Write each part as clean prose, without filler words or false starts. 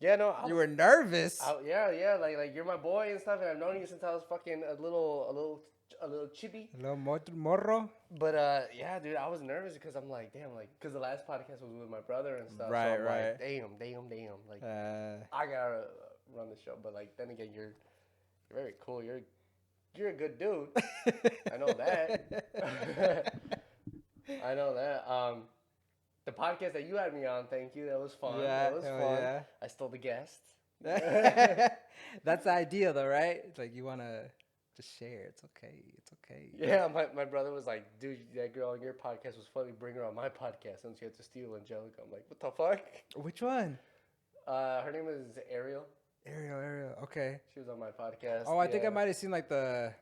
Yeah, no, You were nervous. yeah, like you're my boy and stuff, and I've known you since I was fucking a little chibi. Hello, morro. But yeah, dude, I was nervous because I'm like, damn, like, because the last podcast was with my brother and stuff, so Right, I'm right. like, damn, like, Uh, I gotta run the show. But like, then again, you're very cool. You're a good dude. I know that. I know that. The podcast that you had me on, thank you. That was fun. That yeah, was hell fun. yeah. I stole the guest. That's the idea, though, right? It's like you want to just share. It's okay. It's okay. Yeah, my brother was like, dude, that girl on your podcast was funny. Bring her on my podcast since you had to steal Angelica. I'm like, what the fuck? Which one? Her name is Ariel. Ariel. Okay. She was on my podcast. Oh, I think I Yeah. might have seen like a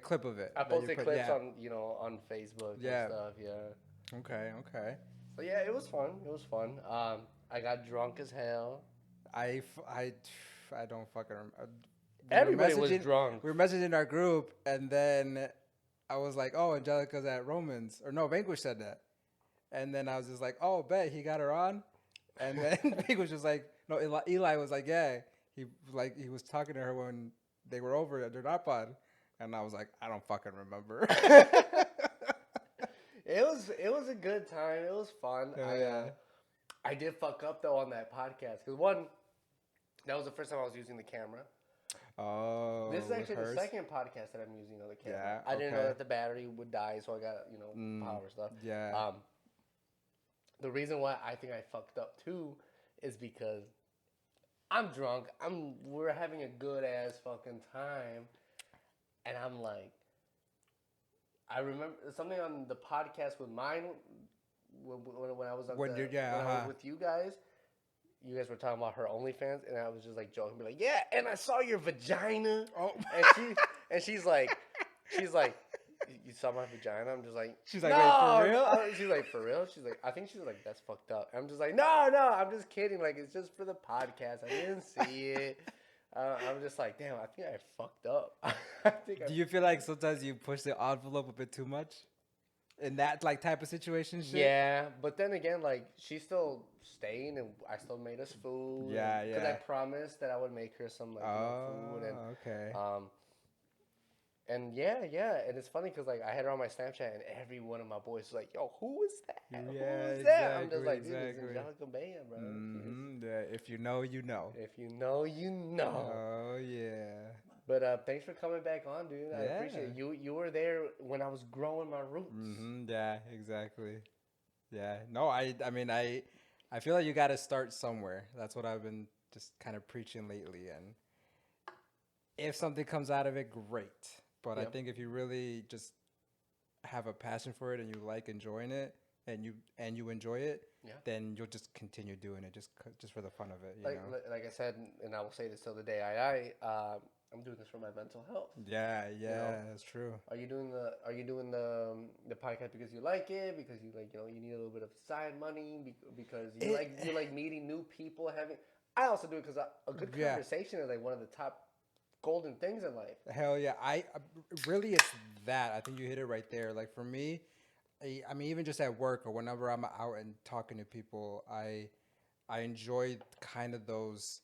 clip of it. I that you posted put- clips yeah. on Facebook Yeah. and stuff. Yeah. Okay. So yeah, it was fun. It was fun. I got drunk as hell. I don't fucking remember. Everybody was drunk. We were messaging our group, and then I was like, "Oh, Angelica's at Romans," or no, Vanquish said that, and then I was just like, "Oh, bet he got her on," and then Vanquish was like, "No," Eli was like, "Yeah." He was talking to her when they were over at their pod, and I was like, "I don't fucking remember." It was a good time. It was fun. Yeah. I did fuck up though on that podcast because one, that was the first time I was using the camera. Oh, This is with actually hers? the second podcast that I'm using on the camera. Yeah, I didn't know okay. that the battery would die, so I got power stuff. Yeah. The reason why I think I fucked up too is because I'm drunk. We're having a good ass fucking time, and I'm like, I remember something on the podcast with mine when I was on When the, you're- yeah, when I uh-huh. was with you guys. You guys were talking about her OnlyFans, and I was just like joking, be like, "Yeah," and I saw your vagina. Oh. And she's like, "You saw my vagina?" I'm just like, She's like, "No." "Wait, for real?" She's like, "For real?" She's like, "I think she's like, that's fucked up." I'm just like, "No, I'm just kidding. Like, it's just for the podcast. I didn't see it." I'm just like, damn, I think I fucked up. I think Do you feel like sometimes you push the envelope a bit too much in that like type of situation? Shit? Yeah, but then again, like she's still staying, and I still made us food. Yeah, Because I yeah. promised that I would make her some like food, and okay. and yeah, and it's funny because like I had her on my Snapchat, and every one of my boys was like, "Yo, who is that? Yeah, who is that?" I'm just exactly, like, "Dude, it's exactly. Angelica Bea, bro. Yeah, if you know, you know. If you know, you know." Oh yeah. But thanks for coming back on, dude. I Yeah. appreciate it. You were there when I was growing my roots. Yeah, exactly. Yeah. No, I mean I feel like you got to start somewhere. That's what I've been just kind of preaching lately, and if something comes out of it, great. But I Yep. think if you really just have a passion for it and you like enjoying it and you enjoy it, Yeah. then you'll just continue doing it just for the fun of it, you Like know. like I said, and I will say this till the day I'm doing this for my mental health. Yeah, know? that's true. Are you doing the podcast because you like it, because you like you need a little bit of side money, because you like meeting new people, having. I also do it because a good Yeah. conversation is like one of the top golden things in life. Hell yeah. I really it's that. I think you hit it right there. Like for me, I mean even just at work or whenever I'm out and talking to people, I enjoy kind of those,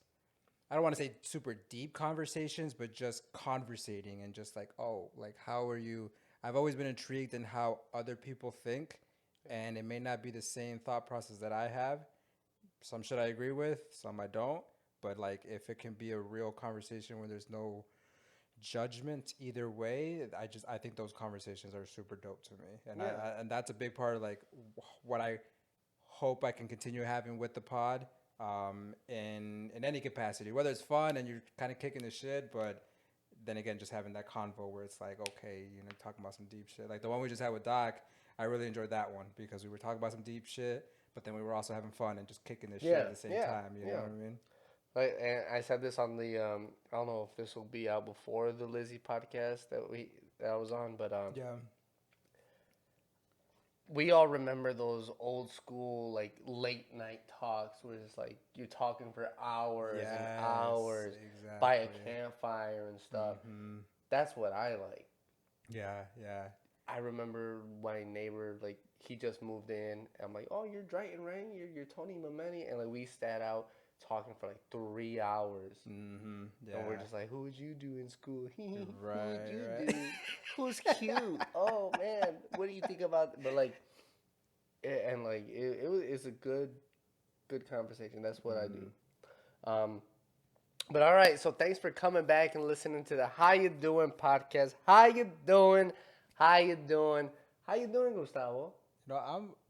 I don't want to say super deep conversations, but just conversating and just like, oh, like how are you? I've always been intrigued in how other people think, and it may not be the same thought process that I have. Some shit I agree with, some I don't. But like if it can be a real conversation where there's no judgment either way, I think those conversations are super dope to me, and Yeah. and that's a big part of like what I hope I can continue having with the pod, in any capacity, whether it's fun and you're kind of kicking the shit, but then again just having that convo where it's like, okay, talking about some deep shit, like the one we just had with Doc. I really enjoyed that one because we were talking about some deep shit, but then we were also having fun and just kicking the shit at the same time. You know what I mean? Like, and I said this on the I don't know if this will be out before the Lizzie podcast that I was on, but Yeah. we all remember those old school like late night talks where it's like you're talking for hours and Yes, hours by a exactly. campfire and stuff. Mm-hmm. That's what I like. Yeah. I remember my neighbor, like he just moved in. And I'm like, "Oh, you're Drayton, right? You're Tony Mameni," and like we sat out talking for like 3 hours. Mm-hmm. Yeah. And we're just like, who would you do in school? Who Right, would you right. do? Who's cute? Oh man, what do you think about? But like, and like it's a good conversation. That's what I Mm-hmm. do. But all right, so thanks for coming back and listening to the How You Doing podcast. How you doing? How you doing? How you doing, Gustavo? No,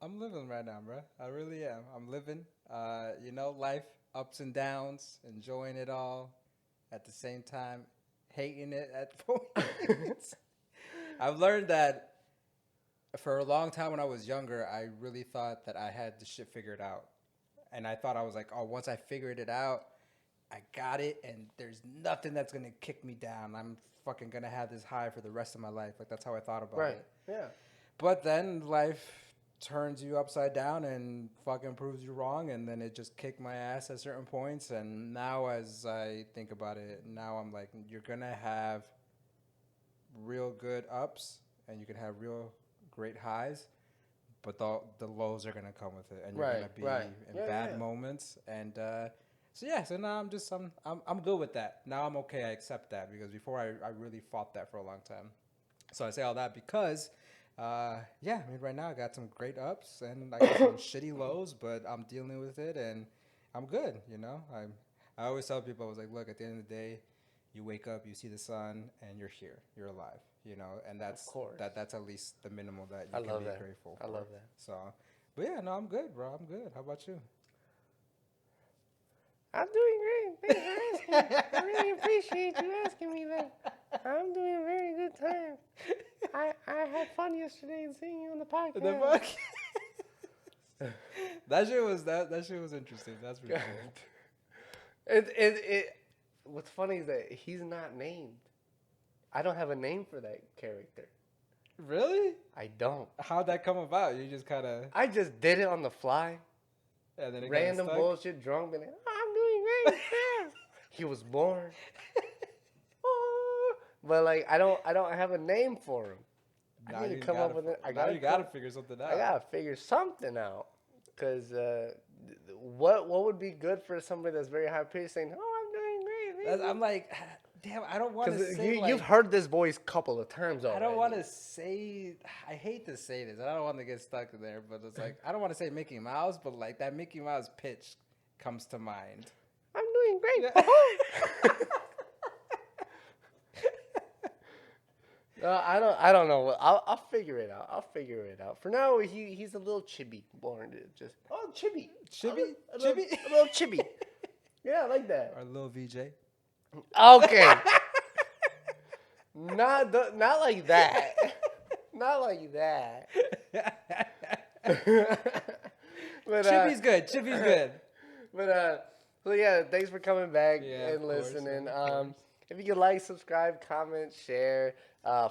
I'm living right now, bro. I really am. I'm living. Life ups and downs, enjoying it all, at the same time, hating it at points. I've learned that for a long time when I was younger, I really thought that I had the shit figured out, and I thought I was like, oh, once I figured it out, I got it, and there's nothing that's gonna kick me down. I'm fucking gonna have this high for the rest of my life. Like that's how I thought about Right. it. Yeah. But then life turns you upside down and fucking proves you wrong, and then it just kicked my ass at certain points. And now, as I think about it, now I'm like, you're gonna have real good ups, and you can have real great highs, but the lows are gonna come with it, and you're Right. gonna be Right. in Yeah. bad Yeah. moments. And so now I'm good with that. Now I'm okay. I accept that because before I really fought that for a long time. So I say all that because, right now I got some great ups and I got some shitty lows, but I'm dealing with it and I'm good. I always tell people, I was like, look, at the end of the day, you wake up, you see the sun, and you're here, you're alive. And Of course. that's at least the minimal that I you can love be that. grateful I for. love that. So, but yeah, no, I'm good, bro. I'm good. How about you? I'm doing great. Thanks for asking. I really appreciate you asking me that. I'm doing a very good time. I had fun yesterday and seeing you on the The podcast. fuck? That shit was interesting. That's for sure. It what's funny is that he's not named. I don't have a name for that character. Really? I don't. How'd that come about? You just kind of, I just did it on the fly. and then it kind of Random stuck. bullshit, drunk, being like, I'm doing great. Yeah. He was born. Oh. But like I don't have a name for him. I need to come up with it. Now you gotta figure something out. I gotta figure something out. Cause what would be good for somebody that's very high pitched saying, "Oh, I'm doing great." I'm like, damn, I don't want to Because say you've heard this voice a couple of times already. I don't want to say. I hate to say this. I don't want to get stuck in there, but it's like I don't want to say Mickey Mouse, but like that Mickey Mouse pitch comes to mind. I'm doing great. Yeah. I don't know. I'll figure it out. I'll figure it out. For now, he's a little chibi. Born to just chibi, Chibi? a little, Chibi? a little chibi. Yeah, I like that. Our little VJ. Okay. Not like that. Not like that. But Chibi's good. Chibi's good. But so yeah, thanks for coming back Yeah, and of course, listening. of course. If you could like, subscribe, comment, share,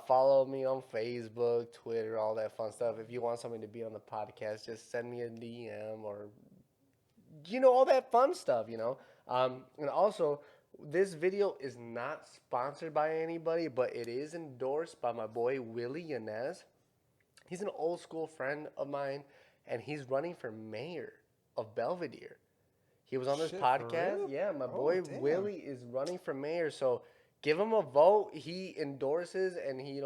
follow me on Facebook, Twitter, all that fun stuff. If you want somebody to be on the podcast, just send me a DM or all that fun stuff. And also, this video is not sponsored by anybody, but it is endorsed by my boy Willie Yanez. He's an old school friend of mine, and he's running for mayor of Belvedere. He was on this Shit, for podcast. real? Yeah, my Oh, boy damn. Willie is running for mayor. So give him a vote. He endorses and he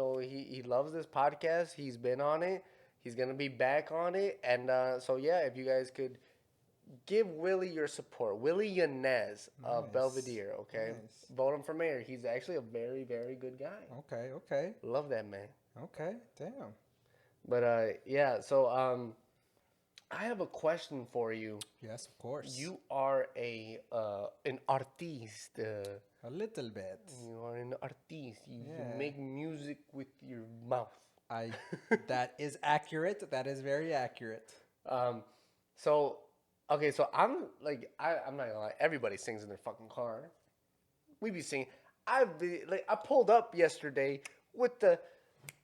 loves this podcast. He's been on it. He's gonna be back on it. And so yeah, if you guys could give Willie your support, Willie Yanez of Nice. Belvedere. Okay, Nice. vote him for mayor. He's actually a very very good guy. Okay. Love that man. Okay. Damn. But yeah. So I have a question for you. Yes, of course. You are an artiste. A little bit. You are an artiste. You Yeah. make music with your mouth. That is accurate. That is very accurate. So okay, so I'm not gonna lie. Everybody sings in their fucking car. We be singing. I pulled up yesterday with the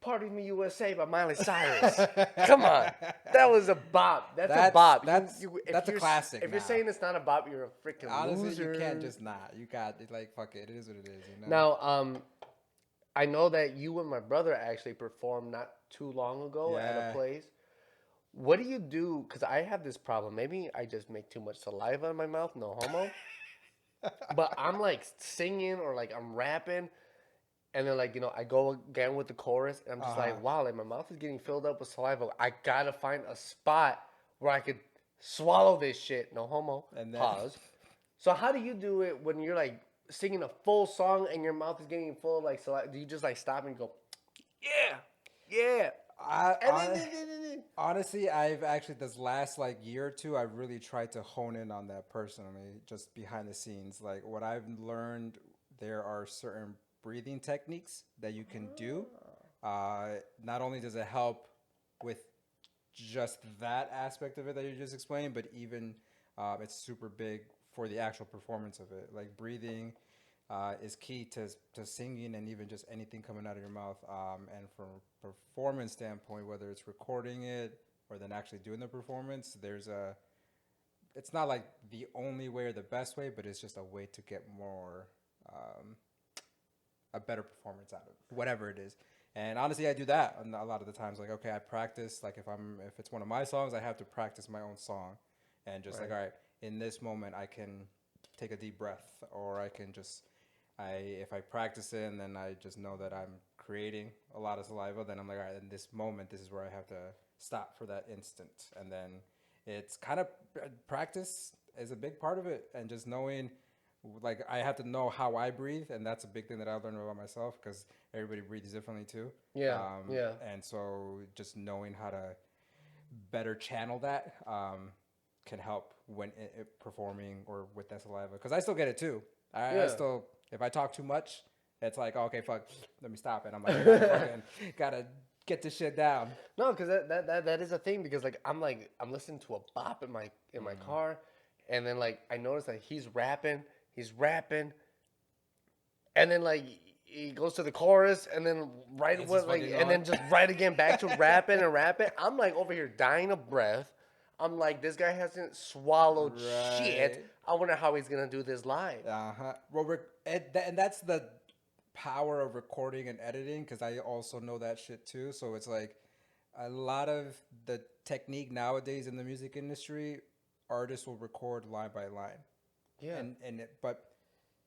"Party Me USA" by Miley Cyrus. Come on, that was a bop. That's a bop. That's If a you're- classic. If you're now. saying it's not a bop, you're a freaking Honestly, loser. you can't just not. You got it. Like fuck it. It is what it is. Now, I know that you and my brother actually performed not too long ago at Yeah. a place. What do you do? Because I have this problem. Maybe I just make too much saliva in my mouth. No homo. But I'm like singing or like I'm rapping, and then like I go again with the chorus, and I'm just Uh-huh. like, wow, like my mouth is getting filled up with saliva. I gotta find a spot where I could swallow this shit. No homo. And then Pause. So how do you do it when you're like singing a full song and your mouth is getting full of like saliva? Do you just like stop and go, yeah, yeah, I, and I honestly, I've actually this last like year or two, I've really tried to hone in on that personally, just behind the scenes. Like what I've learned, there are certain breathing techniques that you can do. Not only does it help with just that aspect of it that you just explained, but even it's super big for the actual performance of it. Like breathing is key to singing and even just anything coming out of your mouth. And from a performance standpoint, whether it's recording it or then actually doing the performance, it's not like the only way or the best way, but it's just a way to get more um, a better performance out of it, whatever it is. And honestly, I do that a lot of the times. Like, okay, I practice. Like, if it's one of my songs, I have to practice my own song, and just like, right. all right, in this moment, I can take a deep breath, or I can just, if I practice it, and then I just know that I'm creating a lot of saliva, then I'm like, all right, in this moment, this is where I have to stop for that instant, and then it's kind of practice is a big part of it, and just knowing like I have to know how I breathe, and that's a big thing that I learned about myself because everybody breathes differently too. Yeah, yeah. And so just knowing how to better channel that can help when performing or with that saliva because I still get it too. I Yeah. still if I talk too much, it's like okay, fuck, let me stop it. I'm like I gotta fucking gotta get this shit down. No, because that is a thing. Because like I'm listening to a bop in my car, and then like I notice that he's rapping, and then like he goes to the chorus, and then right It's what just like, fucking and going. then just right again back to rapping and rapping. I'm like over here dying of breath. I'm like, this guy hasn't swallowed shit. Right. I wonder how he's gonna do this live. Uh-huh. Well, and that's the power of recording and editing because I also know that shit too. So it's like a lot of the technique nowadays in the music industry, artists will record line by line, Yeah. but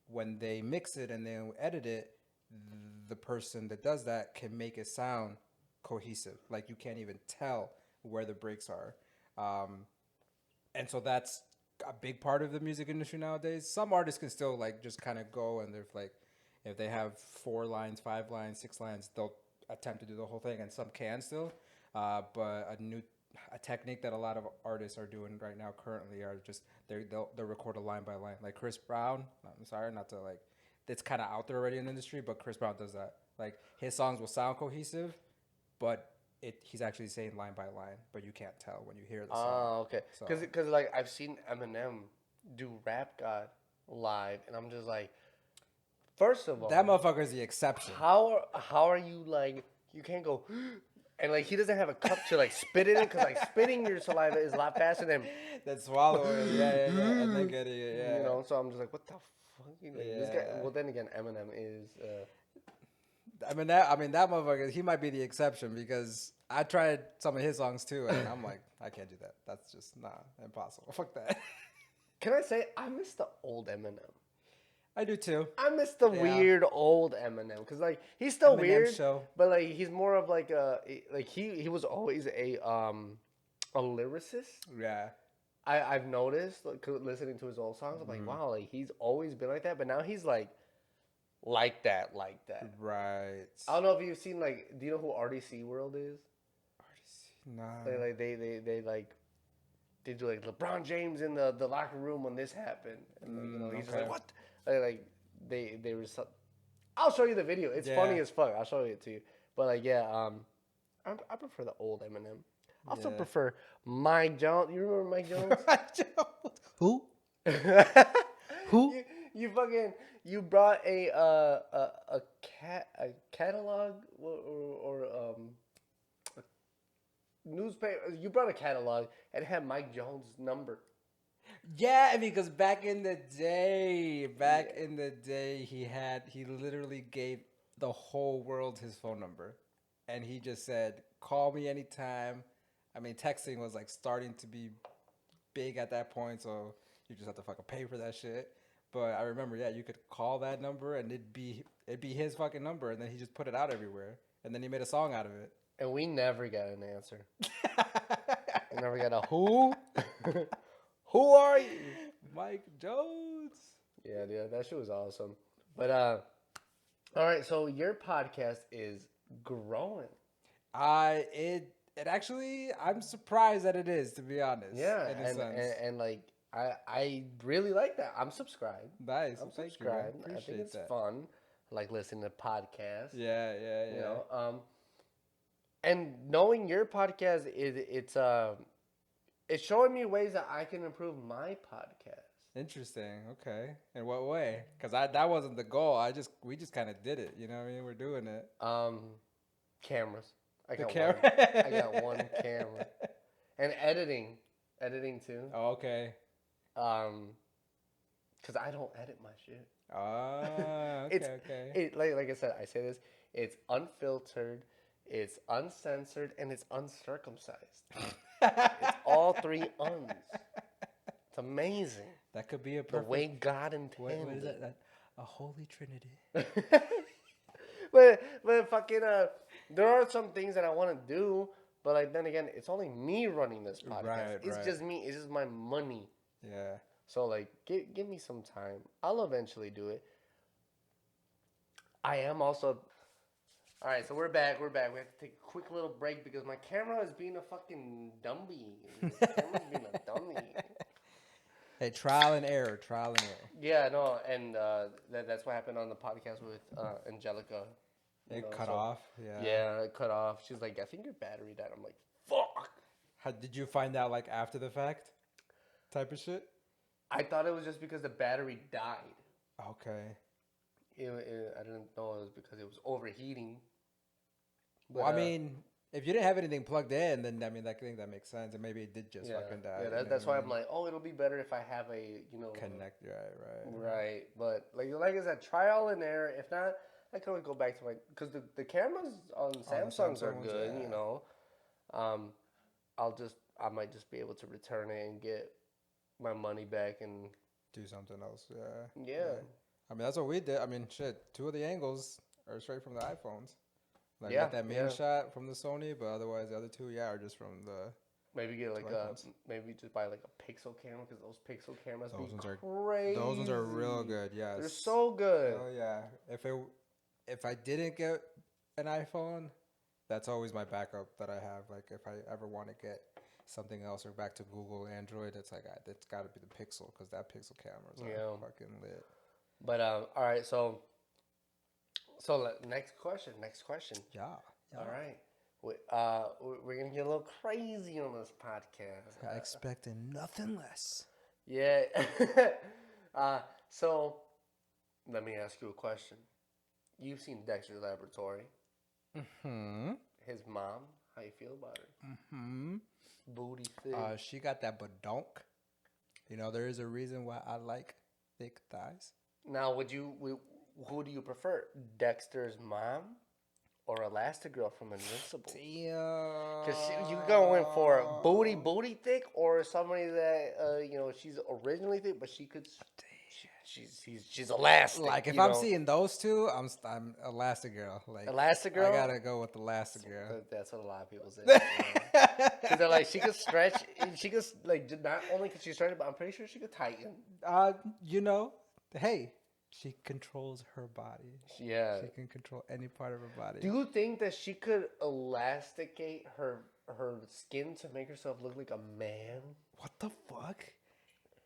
when they mix it and they edit it, the person that does that can make it sound cohesive. Like you can't even tell where the breaks are. Um, and so that's a big part of the music industry nowadays. Some artists can still like just kind of go and they're like, if they have 4 lines, 5 lines, 6 lines, they'll attempt to do the whole thing, and some can still. But a technique that a lot of artists are doing right now currently are just they'll record a line by line. Like Chris Brown. I'm sorry, not to like, it's kind of out there already in the industry, but Chris Brown does that. Like his songs will sound cohesive, but he's actually saying line by line, but you can't tell when you hear the song. Oh, okay. So Cause like I've seen Eminem do Rap God live, and I'm just like, first of that all, motherfucker is the exception. how are you like you can't go and like he doesn't have a cup to like spit it in because like spitting your saliva is a lot faster than That swallowing, yeah, and then getting it, yeah, so I'm just like what the fuck like this guy. yeah. Well, then again, Eminem is I mean that motherfucker. He might be the exception because I tried some of his songs too, and I'm like, I can't do that. That's just impossible. Fuck that. can I say I miss the old Eminem. I do too. I miss the Yeah. weird old Eminem because like he's still Eminem weird, show. but like he's more of like like he was always a lyricist. Yeah. I've noticed like listening to his old songs. I'm like, wow, like he's always been like that, but now he's like that, like that. Right. I don't know if you've seen like, do you know who RDC World is? Nah. They like they do like LeBron James in the locker room when this happened, and like, he's just Okay. like what, like they were. I'll show you the video. It's funny Yeah. as fuck. I'll show it to you. But like yeah, I prefer the old Eminem. I also Yeah. prefer Mike Jones. You remember Mike Jones? Who? Who? You fucking you brought a catalog or a newspaper. You brought a catalog and it had Mike Jones' number. Yeah, because back in the day, he literally gave the whole world his phone number, and he just said, "Call me anytime. I mean, texting was like starting to be big at that point, so you just have to fucking pay for that shit. But I remember, yeah, you could call that number and it'd be his fucking number, and then he just put it out everywhere, and then he made a song out of it. And we never got an answer. We never got a who? Who are you? Mike Jones. Yeah, dude, that shit was awesome. But all right, so your podcast is growing. It actually, I'm surprised that it is, to be honest. Yeah, in a sense. and like I really like that. I'm subscribed. Nice. I'm Thank you, man. subscribed. I think Appreciate it's that. fun. I like listening to podcasts. Yeah. You know, and knowing your podcast it's showing me ways that I can improve my podcast. Interesting. Okay. In what way? Because that wasn't the goal. We just kind of did it. You know what I mean? We're doing it. Cameras. I The got camera. one. I got one camera, and editing too. Oh, okay. Because I don't edit my shit. Ah, It's okay. like I said, I say this. It's unfiltered, it's uncensored, and it's uncircumcised. It's all three uns. It's amazing That could be a the perfect. way God intended. What is that? A holy trinity. but fucking there are some things that I want to do, but like then again, it's only me running this podcast. Right, It's right. just me. It's just my money. Yeah. So like, give me some time. I'll eventually do it. I am also. All right, so we're back. We have to take a quick little break because my camera is being a fucking dummy. The camera's being a dummy. Hey, trial and error. Yeah, no, and that's what happened on the podcast with Angelica. You It know, cut so- off. Yeah. Yeah, it cut off. She's like, I think your battery died. I'm like, fuck. How, did you find out like after the fact, type of shit? I thought it was just because the battery died. Okay. I didn't know it was because it was overheating. Well, I mean, if you didn't have anything plugged in, then I mean, I think that makes sense, and maybe it did just fucking die. Yeah, you know that's what why I I'm mean? like, oh, it'll be better if I have a, Connect. Right. right. But like I said, trial and error. If not, I can always go back to because the cameras on Samsungs are Samsung ones, good. yeah. You know, I might just be able to return it and get my money back and Do something else. Yeah. yeah. I mean, that's what we did. I mean, shit. 2 of the angles are straight from the iPhones. Like, Yeah, got that main yeah. shot from the Sony, but otherwise the other 2, are just from the. Maybe get like iPhones. maybe just buy like a pixel camera because those pixel cameras Those be ones are- crazy. Those ones are real good. Yes. They're so good. Oh yeah. If I didn't get an iPhone, that's always my backup that I have. Like if I ever want to get something else or back to Google Android, it's like it's got to be the Pixel because that Pixel cameras are fucking lit. But all right, so next question. Yeah. All right, we're gonna get a little crazy on this podcast. I expected nothing less. Yeah. So let me ask you a question. You've seen Dexter's Laboratory. Hmm. His mom. How you feel about her? Hmm. Booty thick. She got that badonk. You know, there is a reason why I like thick thighs. Now, who do you prefer, Dexter's mom or Elastigirl from Invincible? Damn. Because you going for booty thick, or somebody that she's originally thick, but she could. She's elastic. Like if I'm seeing those two, I'm Elastigirl. Like Elastigirl, I gotta go with Elastigirl. That's what a lot of people say. Because they're like, she could stretch. She could not only could she stretch it, but I'm pretty sure she could tighten. Hey, she controls her body. Yeah. She can control any part of her body. Do you think that she could elasticate her skin to make herself look like a man? What the fuck?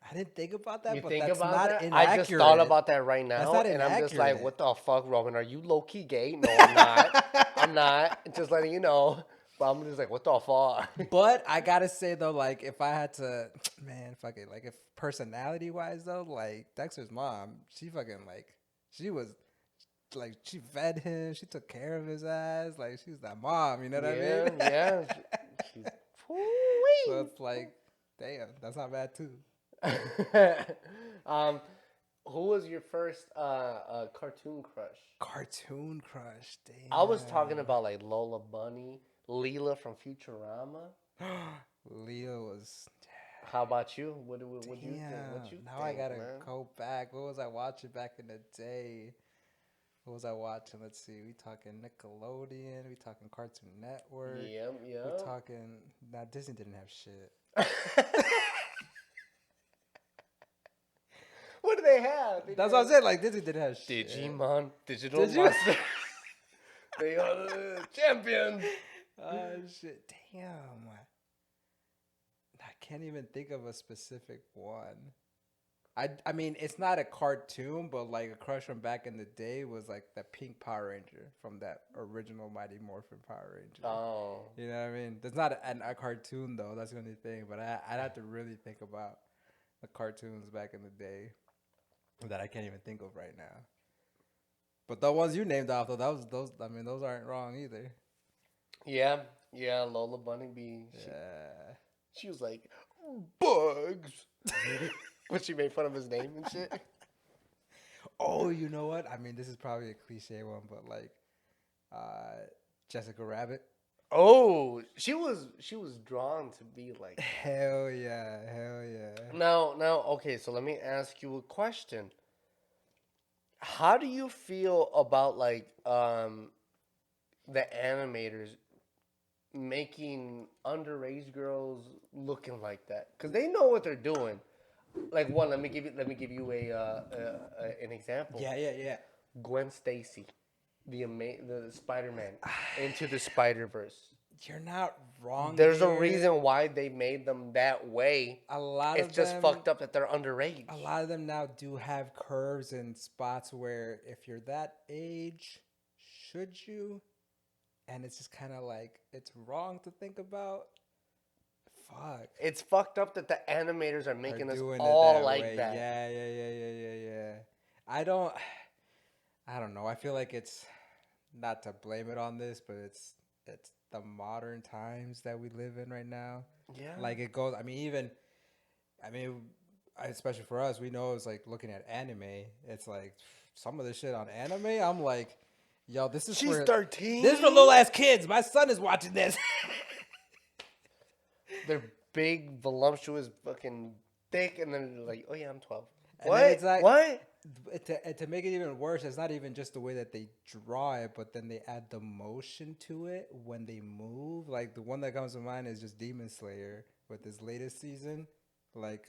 I didn't think about that, You but think that's about not that? inaccurate. I just thought about that right now, not and I'm just like, inaccurate. what the fuck, Roman? Are you low key gay? No, I'm not. I'm not. Just letting you know. But I'm just like, what the fuck? But I gotta say though, like if I had to, man, fuck it. Like if personality wise though, like Dexter's mom, she fucking she was like she fed him, she took care of his ass, like she's that mom, you know what I mean? Yeah. She's So it's like, damn, that's not bad too. Who was your first cartoon crush? Cartoon crush, damn. I was talking about like Lola Bunny, Leela from Futurama. Leo was How about you? What do you think? What damn. you Now I think, gotta man? go back. What was I watching back in the day? What was I watching? Let's see. We talking Nickelodeon. We talking Cartoon Network. Yep, We yep. talking. Now Disney didn't have shit. What do they have? That's what I said. Like Disney didn't have shit. Digimon, digital Did you? monster. They are the champions. Oh shit! Damn. I can't even think of a specific one. I mean, it's not a cartoon, but like a crush from back in the day was like the pink Power Ranger from that original Mighty Morphin Power Ranger. Oh, You know what I mean? There's not a cartoon though. That's the only thing. But I'd have to really think about the cartoons back in the day that I can't even think of right now. But the ones you named off though, that was those. I mean, those aren't wrong either. yeah, yeah. Lola Bunny B. Yeah. She was like bugs, but she made fun of his name and shit. Oh, you know what? I mean, this is probably a cliche one, but like uh, Jessica Rabbit. Oh, she was drawn to be like. Hell yeah, hell yeah. Now, okay. So let me ask you a question. How do you feel about like the animators making underage girls looking like that? Because they know what they're doing. Like one, let me give you an example. Yeah. Gwen Stacy, the Spider Man, into the Spider Verse. You're not wrong There's a there. reason why they made them that way. A lot It's of just them, fucked up that they're underage. a lot of them now do have curves and spots where if you're that age, should you? And it's just kind of like it's wrong to think about. Fuck. It's fucked up that the animators are Are making us doing it all that like way. that. Yeah. I don't I don't know. I feel like it's not to blame it on this, but it's the modern times that we live in right now. Yeah. Like it goes. I mean, even I mean, especially for us, we know it's like looking at anime. It's like some of the shit on anime. I'm like, yo, this is She's for 13. this is for little ass kids. My son is watching this. They're big, voluptuous, fucking thick, and then they're like, oh yeah, I'm 12. And then it's like, What? to make it even worse, it's not even just the way that they draw it, but then they add the motion to it when they move. Like the one that comes to mind is just Demon Slayer with this latest season, like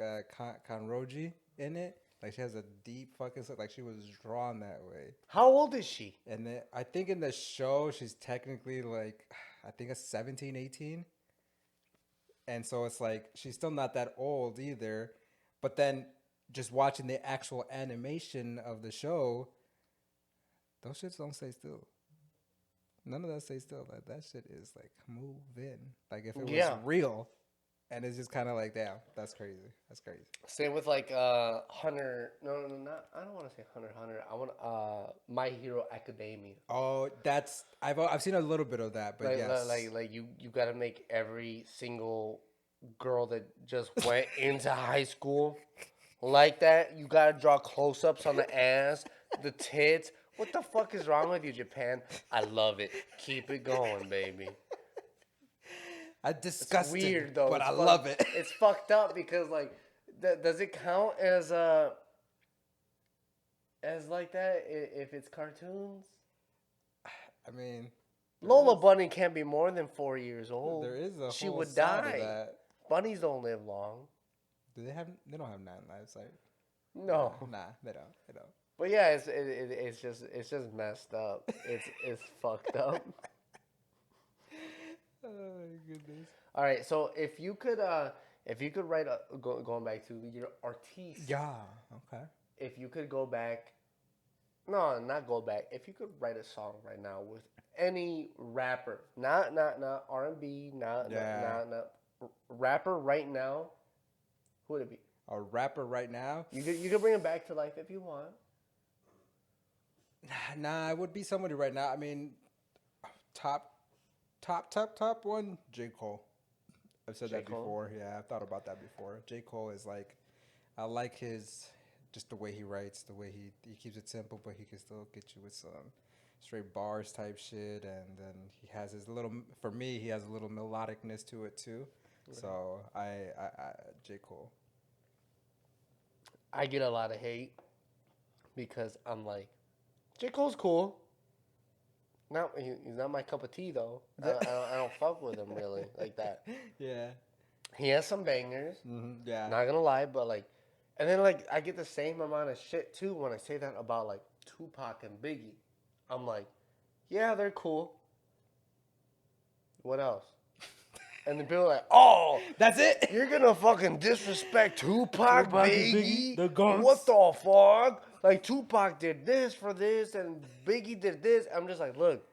Kanroji in it. Like she has a deep fucking like she was drawn that way. How old is she? And then I think in the show she's technically like I think it's 17, 18. And so it's like she's still not that old either. But then just watching the actual animation of the show, those shits don't stay still. None of that stays still. That shit is like moving. Like if it was Yeah. real, and it's just kind of like, damn, that's crazy. That's crazy. Same with like Hunter. No, not. I don't want to say Hunter. Hunter. I want My Hero Academia. Oh, that's I've seen a little bit of that, but Like, yes, like you gotta make every single girl that just went into high school like that. You gotta draw close-ups on the ass, the tits. What the fuck is wrong with you, Japan? I love it. Keep it going, baby. I It's disgusting, weird though. but It's I love it. It's fucked up because like, does it count as like that if it's cartoons? I mean, Lola Bunny can't be more than 4 years old. there is a She whole would side of die. that. Bunnies don't live long. Do they have? They don't have 9 lives, right? No, Nah, they don't. They don't. but yeah, it's just messed up. It's fucked up. Oh my goodness. All right, so if you could write going back to your artiste, Yeah. Okay. if you could go back, no, not go back. If you could write a song right now with any rapper, not R&B, Yeah. not rapper right now, who would it be? A rapper right now? You could bring him back to life if you want. Nah, it would be somebody right now. I mean, top one, J. Cole. I've said J. that Cole? before. Yeah, I've thought about that before. J. Cole is like, I like his, just the way he writes, the way he keeps it simple, but he can still get you with some straight bars type shit. And then he has his little, for me, he has a little melodicness to it too. So I J. Cole. I get a lot of hate because I'm like, J. Cole's cool. Not he's not my cup of tea though. I don't fuck with him really like that. Yeah. He has some bangers. Yeah. Not gonna lie, but like, and then like I get the same amount of shit too when I say that about like Tupac and Biggie. I'm like, yeah, they're cool. What else? And then people are like, oh, That's it. you're gonna fucking disrespect Tupac, Tupac and Biggie? Biggie, the gunks. What the fuck? Like Tupac did this for this, and Biggie did this. I'm just like, look.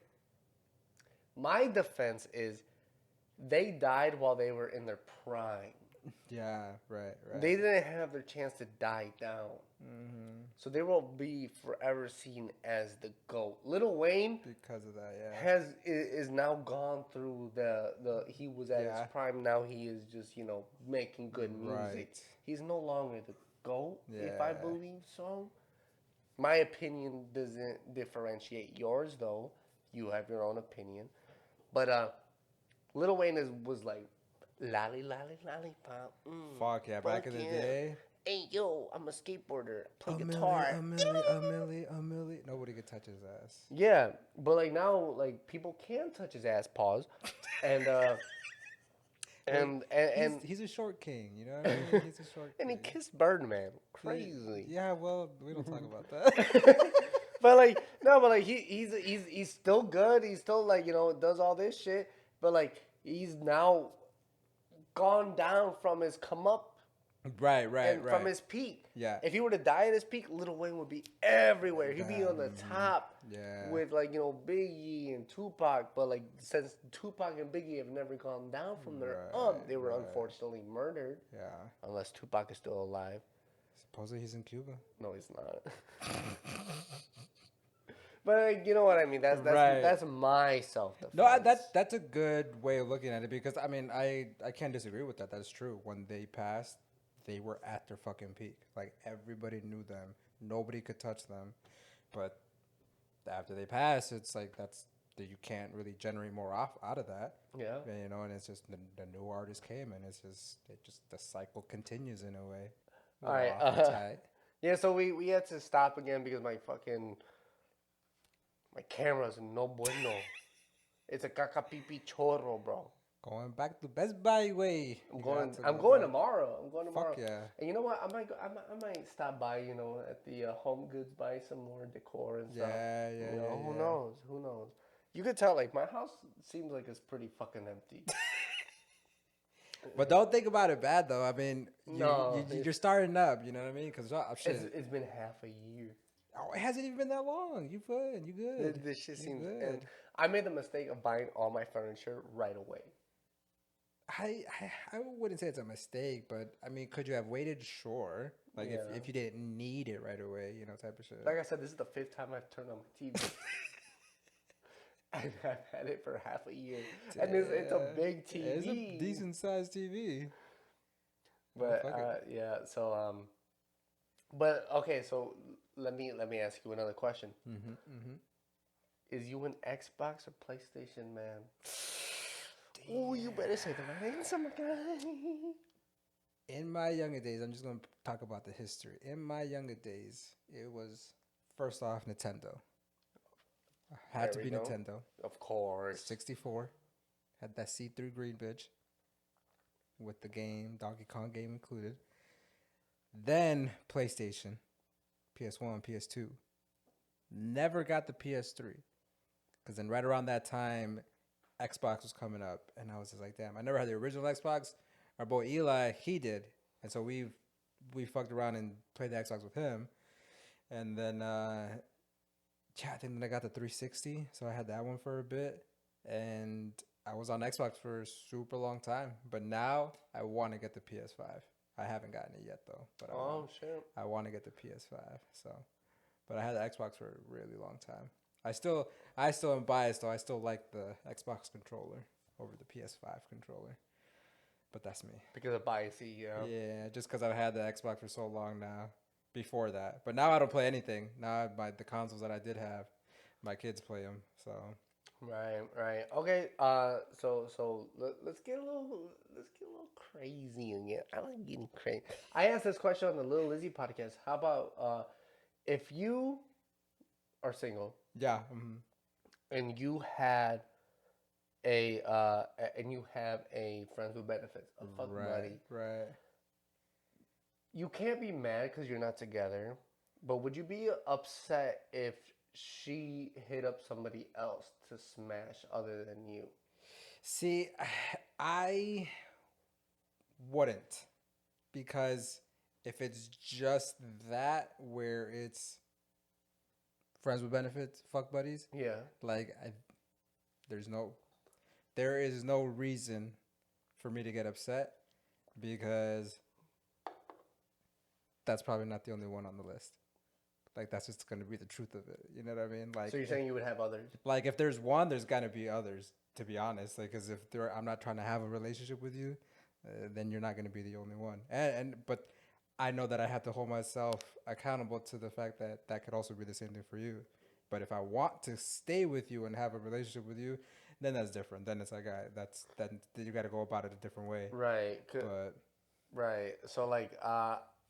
My defense is, they died while they were in their prime. Yeah. Right. Right. They didn't have their chance to die down. So they will be forever seen as the GOAT. Lil Wayne Because of that. Yeah. is now gone through the he was at his Yeah. prime. Now he is just making good music. Right. He's no longer the GOAT, if I Yeah. believe so. My opinion doesn't differentiate yours though. You have your own opinion, but Lil Wayne was like lolly lolly lollipop. Fuck yeah! Back in the fuck yeah. day. Hey yo, I'm a skateboarder. Play A guitar. milli. Nobody could touch his ass. Yeah, but like now, like people can touch his ass, pause, and and He's a short king, you know what I mean? He's a short and he king. kissed Birdman, crazy. Yeah, well, we don't talk about that. But like no, but like he's still good. He's still like does all this shit, but like he's now gone down from his come up. Right. And from his peak. Yeah. If he were to die at his peak, Lil Wayne would be everywhere. He'd be on the top Yeah. with like, Biggie and Tupac. But like since Tupac and Biggie have never gone down from their they were unfortunately murdered. Yeah. Unless Tupac is still alive. Supposedly he's in Cuba. No, he's not. But like, you know what I mean? That's Right. that's my self-defense. No, that's a good way of looking at it because I mean I can't disagree with that. That's true. When they passed, they were at their fucking peak. Like everybody knew them. Nobody could touch them. But after they passed, it's like you can't really generate more out of that. Yeah. And it's just the new artist came and it's just the cycle continues in a way. All right. Yeah, so we had to stop again because my camera's no bueno. It's a cacapipi chorro, bro. Going back to Best Buy way. I'm going tomorrow. Fuck yeah. And you know what? I might stop by, at the Home Goods, buy some more decor and stuff. Yeah. Who knows? Who knows? You could tell, like, my house seems like it's pretty fucking empty. But don't think about it bad though. I mean, No, you're starting up. You know what I mean? Because it's been half a year. Oh, it hasn't even been that long. You good? You good? This shit seems. good. And I made the mistake of buying all my furniture right away. I wouldn't say it's a mistake, but I mean, could you have waited? Sure. Like if you didn't need it right away, type of shit. Like I said, this is the 5th time I've turned on my TV. And I've had it for half a year. And it's a big TV. It's a decent sized TV. But yeah, so but okay, so let me ask you another question. Is you an Xbox or PlayStation man? Oh, you better say the right answer, my guy. In my younger days, I'm just going to talk about the history. In my younger days, it was first off Nintendo. Had to be Nintendo. Of course. 64. Had that see-through green bitch. With the game, Donkey Kong game included. Then PlayStation. PS1, PS2. Never got the PS3. Because then right around that time, Xbox was coming up. And I was just like, damn, I never had the original Xbox. Our boy Eli, he did. And so we fucked around and played the Xbox with him. And then... I think then I got the 360, so I had that one for a bit, and I was on Xbox for a super long time. But now I want to get the PS5. I haven't gotten it yet though. But I want to get the PS5. So, but I had the Xbox for a really long time. I still am biased though. I still like the Xbox controller over the PS5 controller. But that's me. Because of biasy, Yeah, just because I've had the Xbox for so long now. Before that, but now I don't play anything. Now the consoles that I did have, my kids play them. So Right, right. Okay. Let's get a little crazy again. I like getting crazy. I asked this question on the Lil Lizzy podcast. How about if you are single Yeah. and you have a friends with benefits, a fuck Right. buddy, Right. you can't be mad because you're not together. But would you be upset if she hit up somebody else to smash other than you? See, I wouldn't, because if it's just that where it's friends with benefits, fuck buddies, Yeah. like there's no there is no reason for me to get upset, because that's probably not the only one on the list. Like that's just gonna be the truth of it. You know what I mean? So you're saying you would have others? Like if there's one, there's gotta be others. To be honest, like because if I'm not trying to have a relationship with you, then you're not gonna be the only one. But I know that I have to hold myself accountable to the fact that that could also be the same thing for you. But if I want to stay with you and have a relationship with you, then that's different. Then it's like then you got to go about it a different way. Right. But Right. So like